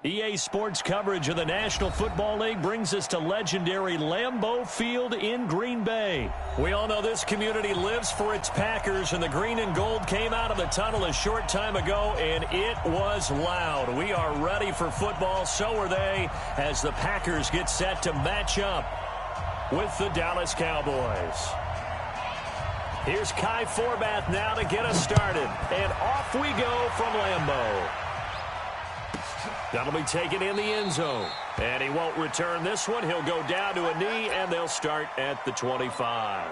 S1: EA Sports coverage of the National Football League brings us to legendary Lambeau Field in Green Bay. We all know this community lives for its Packers, and the green and gold came out of the tunnel a short time ago, and it was loud. We are ready for football, so are they, as the Packers get set to match up with the Dallas Cowboys. Here's Kai Forbath now to get us started, and off we go from Lambeau. That'll be taken in the end zone. And he won't return this one. He'll go down to a knee, and they'll start at the 25.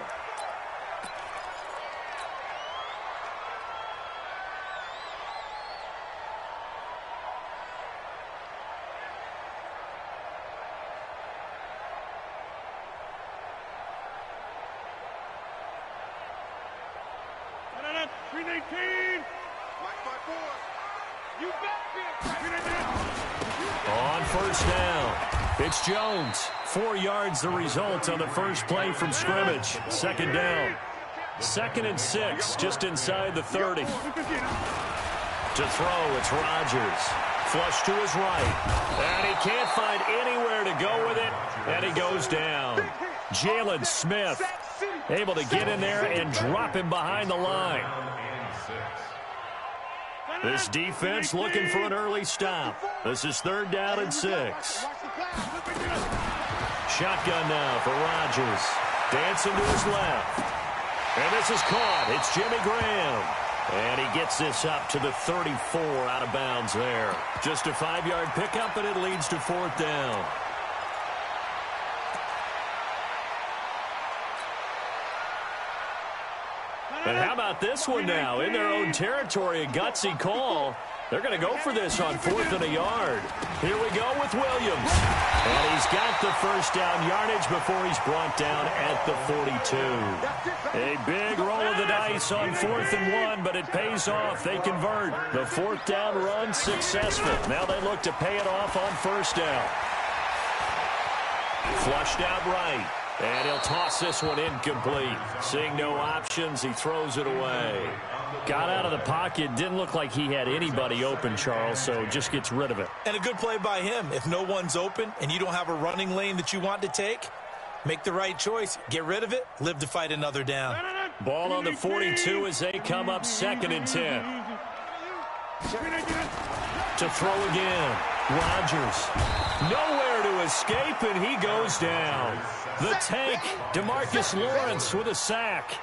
S1: On first down, it's Jones. 4 yards the result on the first play from scrimmage. Second down. 2nd and 6, just inside the 30. To throw, it's Rodgers. Flush to his right. And he can't find anywhere to go with it, and he goes down. Jalen Smith able to get in there and drop him behind the line. This defense looking for an early stop. This is 3rd down and 6. Shotgun now for Rodgers. Dancing to his left. And this is caught. It's Jimmy Graham. And he gets this up to the 34 out of bounds there. Just a 5-yard pickup, and it leads to 4th down. And how about this one now? In their own territory, a gutsy call. They're going to go for this on 4th and a yard. Here we go with Williams. And he's got the first down yardage before he's brought down at the 42. A big roll of the dice on 4th and 1, but it pays off. They convert. The 4th down run successful. Now they look to pay it off on 1st down. Flushed out right. And he'll toss this one incomplete. Seeing no options, he throws it away. Got out of the pocket. Didn't look like he had anybody open, Charles, so just gets rid of it.
S2: And a good play by him. If no one's open and you don't have a running lane that you want to take, make the right choice. Get rid of it. Live to fight another down.
S1: Ball on the 42 as they come up 2nd and 10. To throw again. Rodgers. Nowhere to escape, and he goes down. The tank, DeMarcus Lawrence with a sack.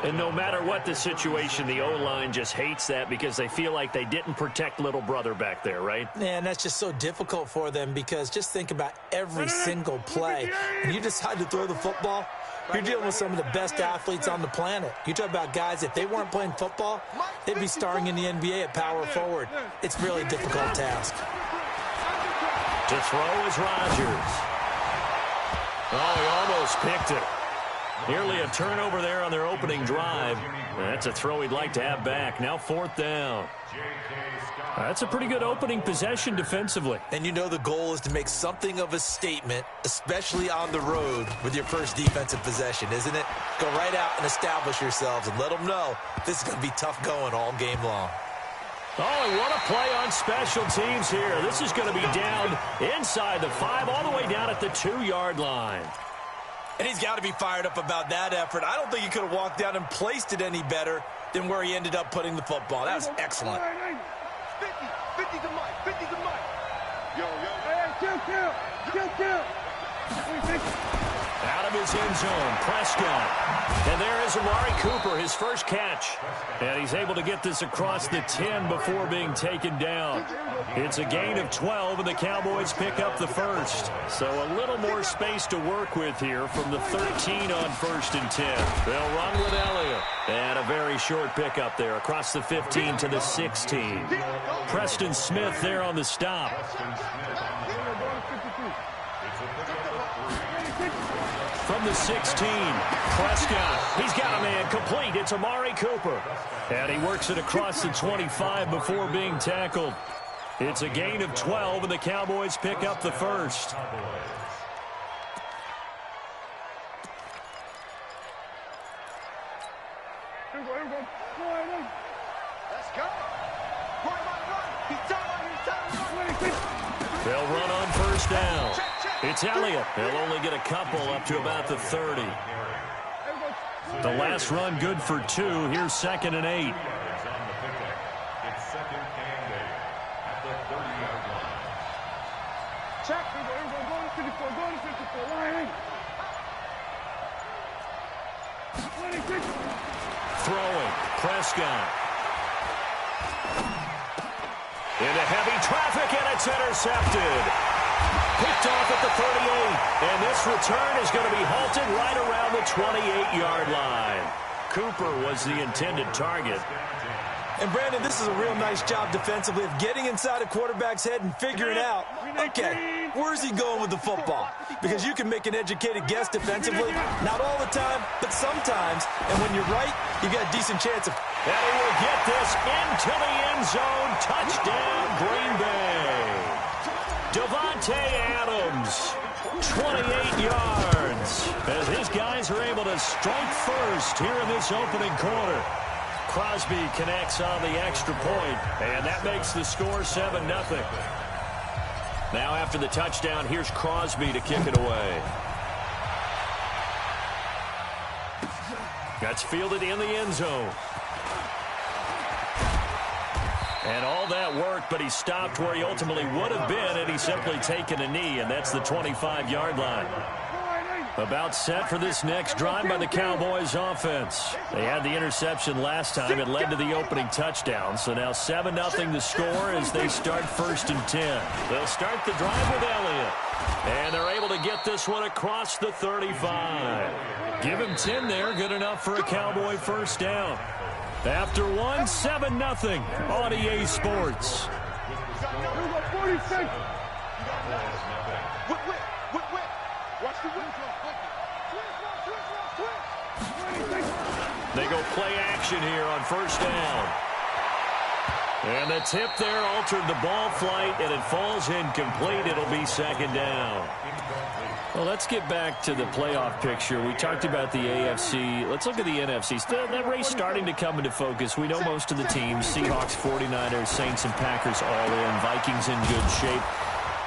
S1: And no matter what the situation, the O-line just hates that because they feel like they didn't protect little brother back there, right?
S2: Man, that's just so difficult for them because just think about every single play. When you decide to throw the football, you're dealing with some of the best athletes on the planet. You talk about guys, if they weren't playing football, they'd be starring in the NBA at power forward. It's really a difficult task.
S1: To throw is Rodgers. Oh, he almost picked it. Nearly a turnover there on their opening drive. That's a throw he'd like to have back. Now 4th down. That's a pretty good opening possession defensively.
S2: And you know the goal is to make something of a statement, especially on the road with your first defensive possession, isn't it? Go right out and establish yourselves and let them know this is going to be tough going all game long.
S1: Oh, and what a play on special teams here. This is going to be down inside the 5, all the way down at the 2-yard line.
S2: And he's got to be fired up about that effort. I don't think he could have walked down and placed it any better than where he ended up putting the football. That was excellent.
S3: 50 to Mike, 50 to Mike. Yo. Kill.
S1: Out of his end zone, Prescott. And there is Amari Cooper, his first catch. And he's able to get this across the 10 before being taken down. It's a gain of 12, and the Cowboys pick up the first. So a little more space to work with here from the 13 on 1st and 10. They'll run with Elliott. And a very short pickup there across the 15 to the 16. Preston Smith there on the stop. From the 16, Prescott. He's got a man complete. It's Amari Cooper. And he works it across the 25 before being tackled. It's a gain of 12, and the Cowboys pick up the first.
S3: Let's go. Run. He's down.
S1: They'll run on first down. It's Elliott. They'll only get a couple up to about the 30. The last run good for 2. Here's 2nd and 8.
S3: Check. Go to 54. Go to 54. Line.
S1: Throwing. Prescott. Into heavy traffic, and it's intercepted. Picked off at the 38. And this return is going to be halted right around the 28-yard line. Cooper was the intended target.
S2: And, Brandon, this is a real nice job defensively of getting inside a quarterback's head and figuring out, okay, where's he going with the football? Because you can make an educated guess defensively, not all the time, but sometimes. And when you're right, you got a decent chance of.
S1: And he will get this into the end zone. Touchdown, Green Bay. Devontae Adams, 28 yards, as his guys are able to strike first here in this opening quarter. Crosby connects on the extra point, and that makes the score 7-0. Now after the touchdown, here's Crosby to kick it away. That's fielded in the end zone. And all that worked, but he stopped where he ultimately would have been, and he's simply taken a knee, and that's the 25-yard line. About set for this next drive by the Cowboys offense. They had the interception last time. It led to the opening touchdown. So now 7-0 the score as they start 1st and 10. They'll start the drive with Elliott. And they're able to get this one across the 35. Give him 10 there. Good enough for a Cowboy first down. After 1, 7-0 on EA Sports. They go play action here on first down. And the tip there altered the ball flight, and it falls incomplete. It'll be 2nd down. Well, let's get back to the playoff picture. We talked about the AFC. Let's look at the NFC. That race starting to come into focus. We know most of the teams, Seahawks, 49ers, Saints, and Packers all in. Vikings in good shape.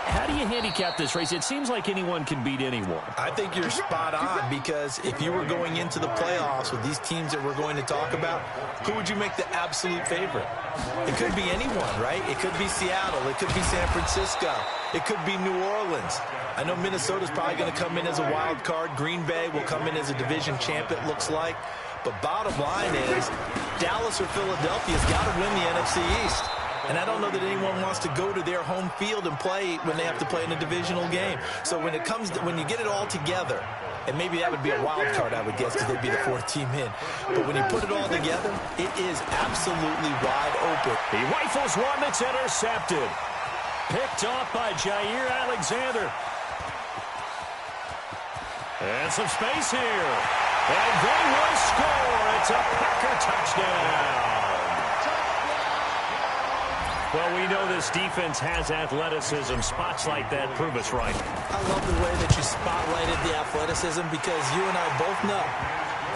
S1: How do you handicap this race? It seems like anyone can beat anyone.
S2: I think you're spot on, because if you were going into the playoffs with these teams that we're going to talk about, who would you make the absolute favorite? It could be anyone, right? It could be Seattle. It could be San Francisco. It could be New Orleans. I know Minnesota's probably going to come in as a wild card. Green Bay will come in as a division champ, it looks like. But bottom line is, Dallas or Philadelphia's got to win the NFC East. And I don't know that anyone wants to go to their home field and play when they have to play in a divisional game. So when it comes to, when you get it all together, and maybe that would be a wild card, I would guess, because they'd be the 4th team in. But when you put it all together, it is absolutely wide open.
S1: He rifles one that's intercepted. Picked off by Jair Alexander. And some space here. And they will score. It's a Packer touchdown. Well, we know this defense has athleticism. Spots like that prove us right.
S2: I love the way that you spotlighted the athleticism, because you and I both know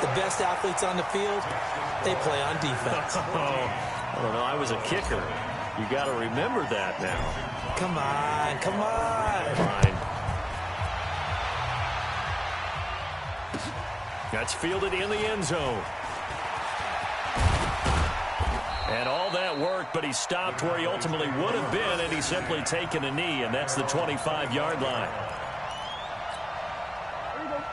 S2: the best athletes on the field, they play on defense.
S1: I don't know. I was a kicker. You got to remember that now.
S2: Come on, come on.
S1: Fine. That's fielded in the end zone. And all that worked, but he stopped where he ultimately would have been, and he's simply taken a knee, and that's the 25-yard line.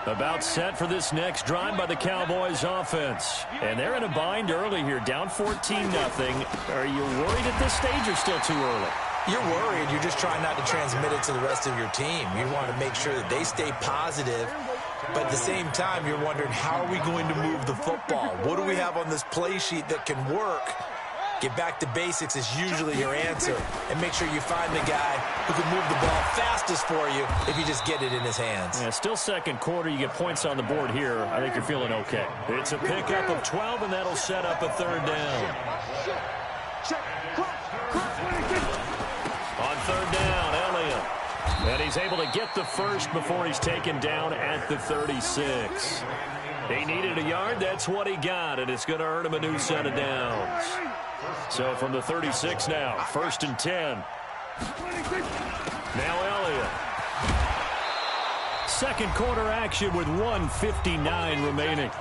S1: About set for this next drive by the Cowboys offense. And they're in a bind early here, down 14-0. Are you worried at this stage or still too early?
S2: You're worried. You're just trying not to transmit it to the rest of your team. You want to make sure that they stay positive. But at the same time, you're wondering, how are we going to move the football? What do we have on this play sheet that can work? Get back to basics is usually your answer. And make sure you find the guy who can move the ball fastest for you if you just get it in his hands.
S1: Yeah, still 2nd quarter. You get points on the board here. I think you're feeling okay. It's a pickup of 12, and that'll set up a 3rd down. On 3rd down, Elliott. And he's able to get the first before he's taken down at the 36. He needed a yard. That's what he got, and it's going to earn him a new set of downs. So from the 36 now, 1st and 10. Now Elliott. Second quarter action with 1:59 remaining.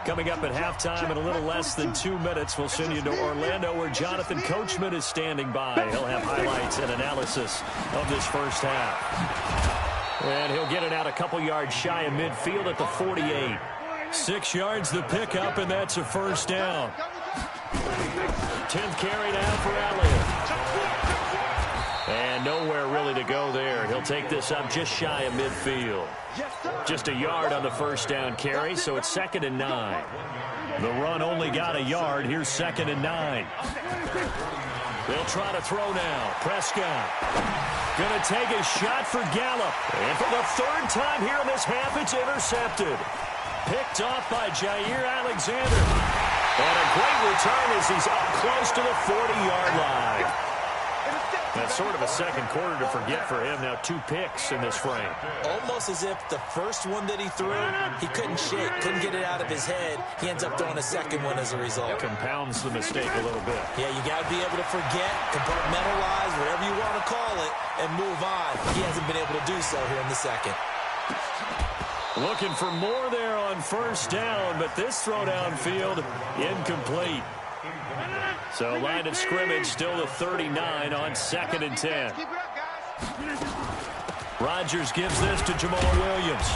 S1: Coming up at halftime in a little less than 2 minutes, we'll send you to Orlando where Jonathan Coachman is standing by. He'll have highlights and analysis of this first half. And he'll get it out a couple yards shy of midfield at the 48. 6 yards the pickup, and that's a first down. 10th carry down for Elliott. And nowhere really to go there. He'll take this up just shy of midfield. Just a yard on the first down carry, so it's 2nd and 9. The run only got a yard. Here's 2nd and 9. They'll try to throw now. Prescott going to take a shot for Gallup. And for the 3rd time here in this half, it's intercepted. Picked off by Jair Alexander. And a great return as he's up close to the 40-yard line. That's sort of a second quarter to forget for him. Now 2 picks in this frame.
S2: Almost as if the first one that he threw, he couldn't shake, couldn't get it out of his head. He ends up throwing a second one as a result.
S1: Compounds the mistake a little bit.
S2: Yeah, you got to be able to forget, compartmentalize, whatever you want to call it, and move on. He hasn't been able to do so here in the second.
S1: Looking for more there on first down, but this throw downfield incomplete. So line of scrimmage still the 39 on 2nd and 10. Rodgers gives this to Jamal Williams.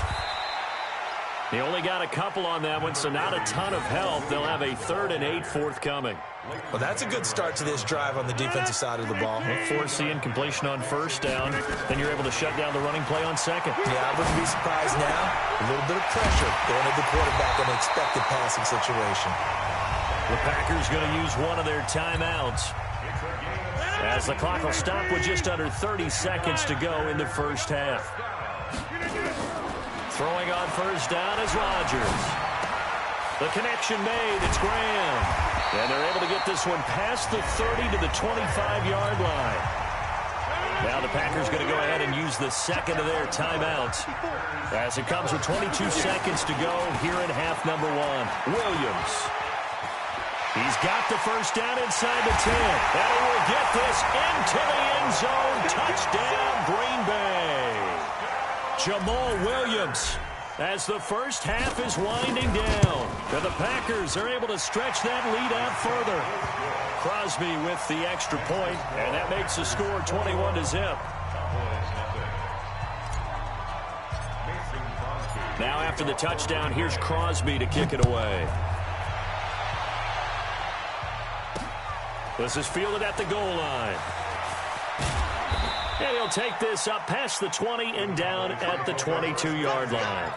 S1: He only got a couple on that one, so not a ton of help. They'll have a 3rd and 8 forthcoming.
S2: Well, that's a good start to this drive on the defensive side of the ball.
S1: Force the incompletion on first down. Then you're able to shut down the running play on second.
S2: Yeah, I wouldn't be surprised now. A little bit of pressure going to the quarterback in an expected passing situation.
S1: The Packers going to use one of their timeouts as the clock will stop with just under 30 seconds to go in the first half. Throwing on first down is Rodgers. The connection made. It's Graham. And they're able to get this one past the 30 to the 25-yard line. Now the Packers going to go ahead and use the second of their timeouts as it comes with 22 seconds to go here in half number 1. Williams. He's got the first down inside the 10. And he will get this into the end zone. Touchdown, Green Bay. Jamal Williams, as the first half is winding down. And the Packers are able to stretch that lead out further. Crosby with the extra point, and that makes the score 21-0. Now after the touchdown, here's Crosby to kick it away. This is fielded at the goal line. And he'll take this up past the 20 and down at the 22-yard line.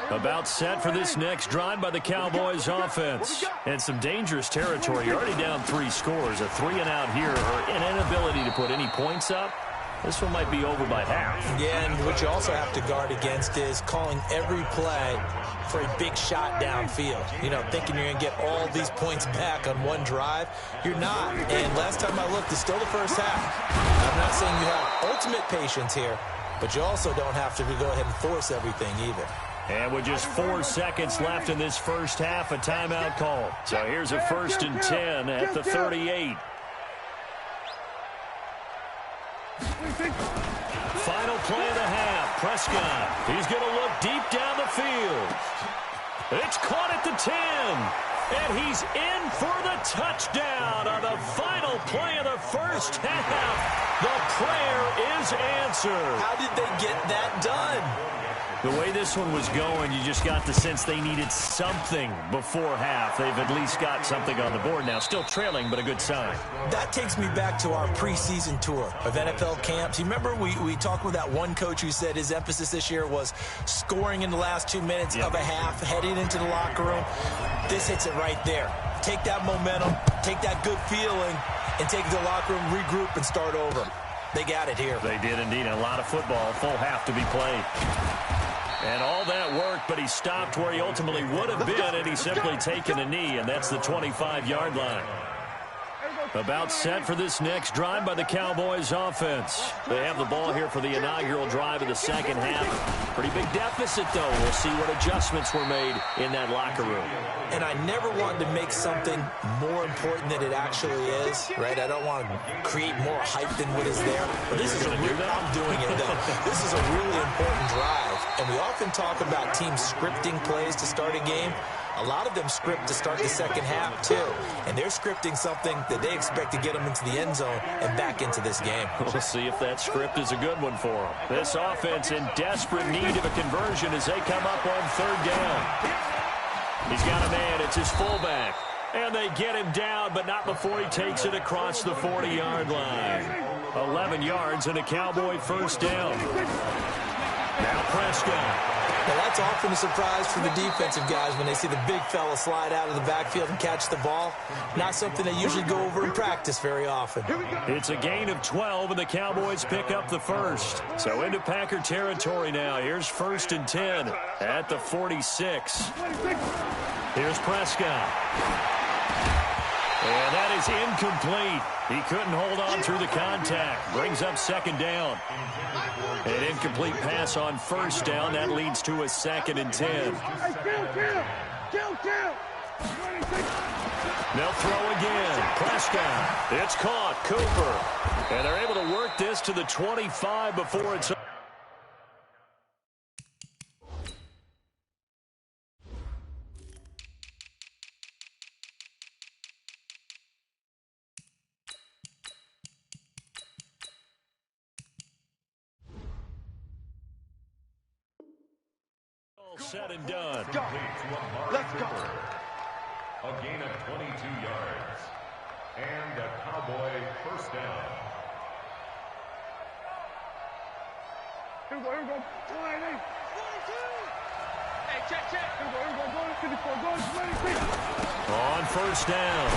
S1: About set for this next drive by the Cowboys offense. And some dangerous territory. You're already down 3 scores. A 3-and-out here or an inability to put any points up. This one might be over by half.
S2: Yeah, and what you also have to guard against is calling every play for a big shot downfield. You know, thinking you're going to get all these points back on one drive. You're not. And last time I looked, it's still the first half. I'm not saying you have ultimate patience here, but you also don't have to go ahead and force everything either.
S1: And with just 4 seconds left in this first half, a timeout call. So here's a 1st and 10 at the 38. Final play of the half. Prescott. He's going to look deep down the field. It's caught at the 10. And he's in for the touchdown on the final play of the first half. The prayer is answered.
S2: How did they get that done?
S1: The way this one was going, you just got the sense they needed something before half. They've at least got something on the board now. Still trailing, but a good sign.
S2: That takes me back to our preseason tour of NFL camps. You remember we talked with that one coach who said his emphasis this year was scoring in the last 2 minutes of a half, heading into the locker room. This hits it right there. Take that momentum, take that good feeling, and take it to the locker room, regroup, and start over. They got it here.
S1: They did indeed. A lot of football, full half to be played. And all that worked, but he stopped where he ultimately would have been, and he's simply taken a knee, and that's the 25-yard line. About set for this next drive by the Cowboys offense. They have the ball here for the inaugural drive of the second half. Pretty big deficit, though. We'll see what adjustments were made in that locker room.
S2: And I never wanted to make something more important than it actually is, right? I don't want to create more hype than what is there. But this is I'm doing it, though. This is a really important drive. And we often talk about teams scripting plays to start a game. A lot of them script to start the second half, too. And they're scripting something that they expect to get them into the end zone and back into this game.
S1: We'll see if that script is a good one for them. This offense in desperate need of a conversion as they come up on third down. He's got a man. It's his fullback. And they get him down, but not before he takes it across the 40-yard line. 11 yards and a Cowboy first down. Now Prescott.
S2: Now, that's often a surprise for the defensive guys when they see the big fella slide out of the backfield and catch the ball. Not something they usually go over in practice very often.
S1: It's a gain of 12, and the Cowboys pick up the first. So into Packer territory now. Here's 1st and 10 at the 46. Here's Prescott. And that is incomplete. He couldn't hold on through the contact. Brings up second down. An incomplete pass on first down. That leads to a 2nd and 10. They'll throw again. Prescott. It's caught. Cooper. And they're able to work this to the 25 before it's said and done.
S3: Go. Let's go.
S4: A gain of 22 yards. And a Cowboy first down.
S3: Here we go. 28. 22. Hey, check. Here we go. Go to 54. Go to 26.
S1: On first down,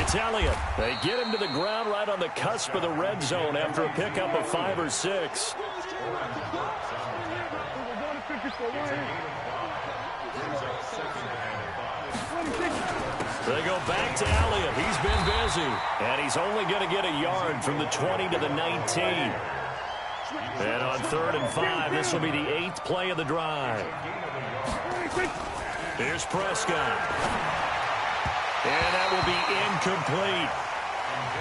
S1: it's Elliott. They get him to the ground right on the cusp of the red zone after a pickup of 5 or 6. They go back to Elliott. He's been busy. And he's only going to get a yard from the 20 to the 19. And on 3rd and 5, this will be the 8th play of the drive. Here's Prescott. And that will be incomplete.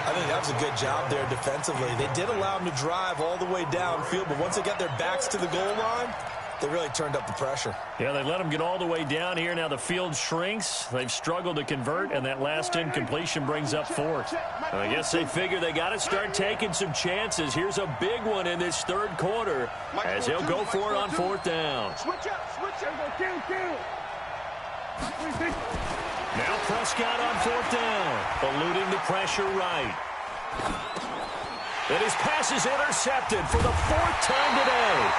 S2: I think that was a good job there defensively. They did allow him to drive all the way downfield, but once they got their backs to the goal line, they really turned up the pressure.
S1: Yeah, they let them get all the way down here. Now the field shrinks. They've struggled to convert, and that last incompletion brings up 4th. I guess they figure they got to start taking some chances. Here's a big one in this 3rd quarter as they'll go for it on 4th down.
S3: Switch up. Kill.
S1: Now Prescott on 4th down, eluding the pressure right. And his pass is intercepted for the 4th time today.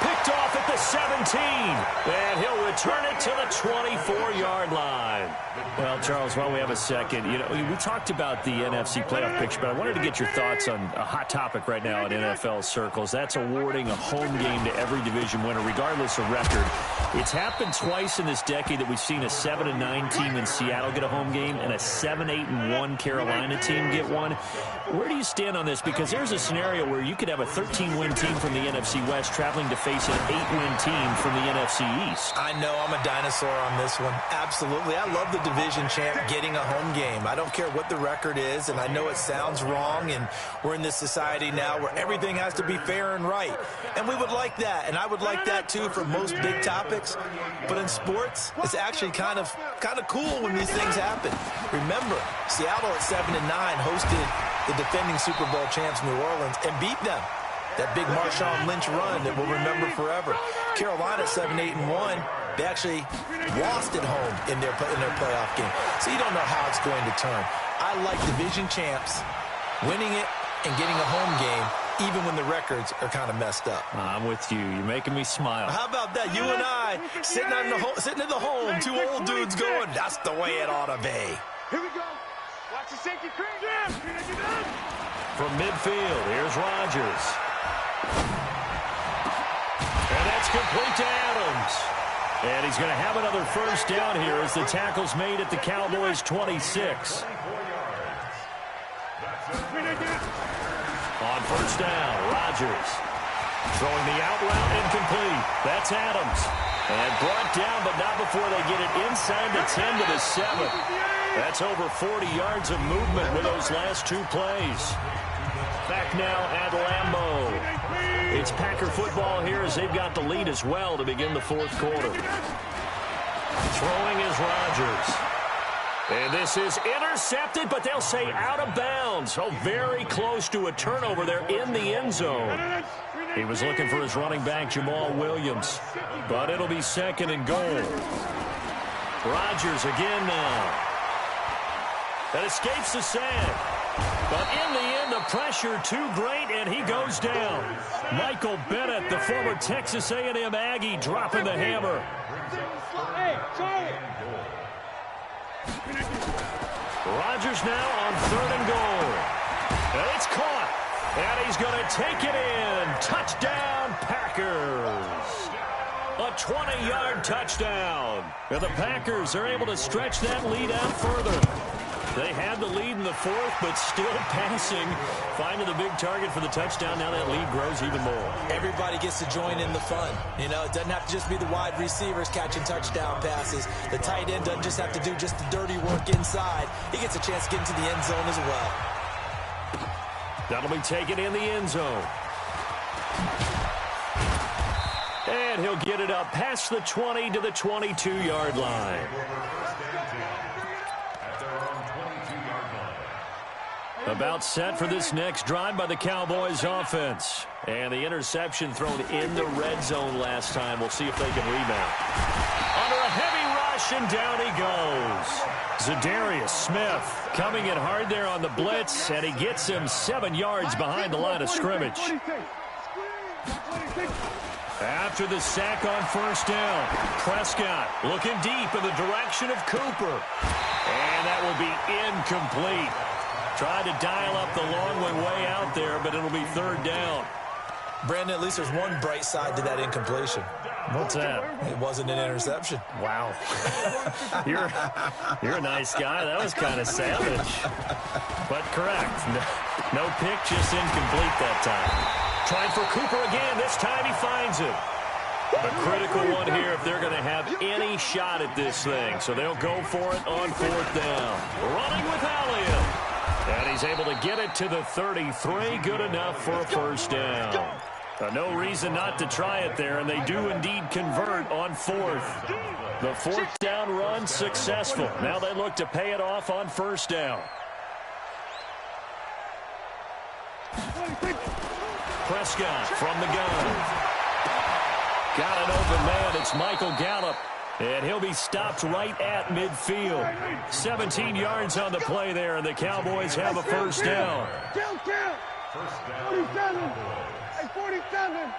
S1: Picked off at the 17, and he'll return it to the 24-yard line. Well, Charles, while we have a second, we talked about the NFC playoff picture, but I wanted to get your thoughts on a hot topic right now in NFL circles. That's awarding a home game to every division winner, regardless of record. It's happened twice in this decade that we've seen a 7-9 team in Seattle get a home game and a 7-8-1 Carolina team get one. Where do you stand on this? Because there's a scenario where you could have a 13-win team from the NFC West traveling to face an 8-win team from the NFC East.
S2: I know I'm a dinosaur on this one. Absolutely. I love the division champ getting a home game. I don't care what the record is, and I know it sounds wrong, and we're in this society now where everything has to be fair and right. And we would like that, and I would like that too for most big topics. But in sports, it's actually kind of cool when these things happen. Remember, Seattle at 7-9 hosted the defending Super Bowl champs New Orleans and beat them. That big Marshawn Lynch run that we'll remember forever. Carolina at 7-8-1, they actually lost at home in their playoff game. So you don't know how it's going to turn. I like division champs winning it and getting a home game, even when the records are kind of messed up.
S1: I'm with you. You're making me smile.
S2: How about that? You and I sitting at the home, two old dudes going, that's the way it ought to be.
S3: Here we go. Watch the safety cream.
S1: From midfield, here's Rodgers. And that's complete to Adams. And he's going to have another first down here as the tackle's made at the Cowboys' 26. first down. Rodgers throwing the out route, incomplete. That's Adams. And brought down, but not before they get it inside the 10 to the 7. That's over 40 yards of movement with those last two plays. Back now at Lambeau. It's Packer football here as they've got the lead as well to begin the fourth quarter. Throwing is Rodgers. And this is intercepted, but they'll say out of bounds. Oh, very close to a turnover there in the end zone. He was looking for his running back, Jamal Williams. But it'll be second and goal. Rodgers again now. That escapes the sack. But in the end, the pressure too great, and he goes down. Michael Bennett, the former Texas A&M Aggie, dropping the hammer. Rodgers now on third and goal. And it's caught. And he's going to take it in. Touchdown, Packers. A 20-yard touchdown. And the Packers are able to stretch that lead out further. They had the lead in the fourth, but still passing. Finding the big target for the touchdown. Now that lead grows even more.
S2: Everybody gets to join in the fun. You know, it doesn't have to just be the wide receivers catching touchdown passes. The tight end doesn't just have to do just the dirty work inside. He gets a chance to get into the end zone as well.
S1: That'll be taken in the end zone. And he'll get it up past the 20 to the 22-yard line. About set for this next drive by the Cowboys offense. And the interception thrown in the red zone last time. We'll see if they can rebound. Under a heavy rush, and down he goes. Zadarius Smith coming in hard there on the blitz, and he gets him 7 yards behind the line of scrimmage. After the sack on first down, Prescott looking deep in the direction of Cooper. And that will be incomplete. Tried to dial up the long way out there, but it'll be third down.
S2: Brandon, at least there's one bright side to that incompletion.
S1: What's that?
S2: It wasn't an interception.
S1: Wow. You're a nice guy. That was kind of savage. But correct. No pick, just incomplete that time. Trying for Cooper again. This time he finds it. A critical one here if they're going to have any shot at this thing. So they'll go for it on fourth down. Running with Elliott. And he's able to get it to the 33. Good enough for a first down. No reason not to try it there, and they do indeed convert on fourth. The fourth down run successful. Now they look to pay it off on first down. Prescott from the gun. Got an open man. It's Michael Gallup. And he'll be stopped right at midfield. 17 yards on the play there, and the Cowboys have a first down.
S3: Count. 47. 47.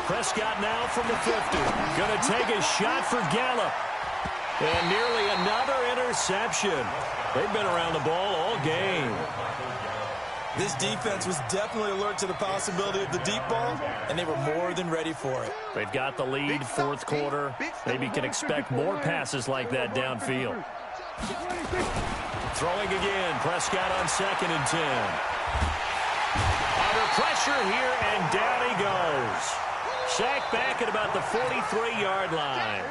S1: Prescott now from the 50. Going to take a shot for Gallup. And nearly another interception. They've been around the ball all game.
S2: This defense was definitely alert to the possibility of the deep ball, and they were more than ready for it.
S1: They've got the lead, fourth quarter. Maybe can expect more passes like that downfield. Throwing again, Prescott on 2nd and 10. Under pressure here, and down he goes. Sacked back at about the 43-yard line.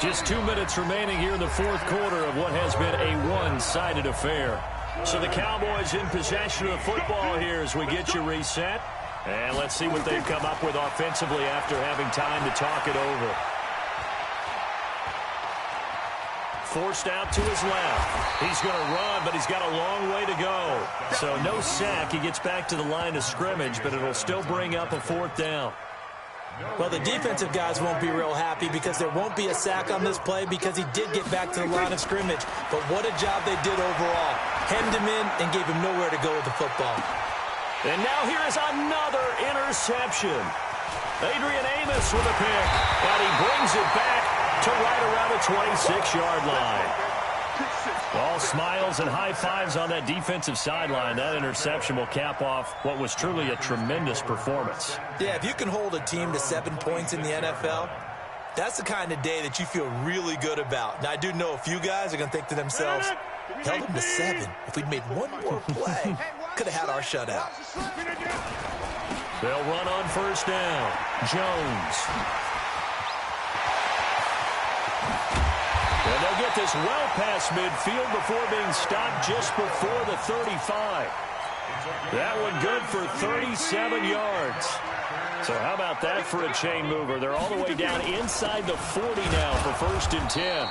S1: Just 2 minutes remaining here in the fourth quarter of what has been a one-sided affair. So the Cowboys in possession of the football here as we get you reset. And let's see what they've come up with offensively after having time to talk it over. Forced out to his left. He's going to run, but he's got a long way to go. So no sack. He gets back to the line of scrimmage, but it'll still bring up a fourth down.
S2: Well, the defensive guys won't be real happy because there won't be a sack on this play because he did get back to the line of scrimmage. But what a job they did overall. Hemmed him in and gave him nowhere to go with the football.
S1: And now here is another interception. Adrian Amos with a pick, and he brings it back to right around the 26-yard line. All smiles and high fives on that defensive sideline. That interception will cap off what was truly a tremendous performance.
S2: Yeah, if you can hold a team to 7 points in the NFL, that's the kind of day that you feel really good about. Now, I do know a few guys are going to think to themselves, Held them to 7. If we'd made one more play, could have had our shutout.
S1: They'll run on first down. Jones. And they'll get this well past midfield before being stopped just before the 35. That one good for 37 yards. So how about that for a chain mover? They're all the way down inside the 40 now for 1st and 10.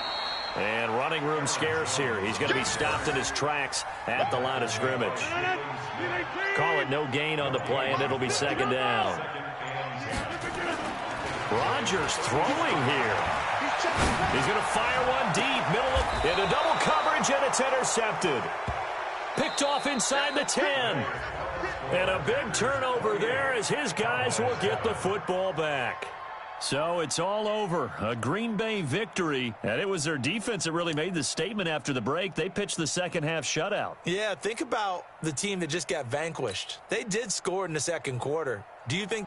S1: And running room scarce here. He's going to be stopped in his tracks at the line of scrimmage. Call it no gain on the play, and it'll be 2nd down. Rodgers throwing here. He's going to fire one deep, middle of, into double coverage, and it's intercepted. Picked off inside the 10. And a big turnover there as his guys will get the football back. So it's all over. A Green Bay victory. And it was their defense that really made the statement after the break. They pitched the second half shutout.
S2: Yeah, think about the team that just got vanquished. They did score in the second quarter. Do you think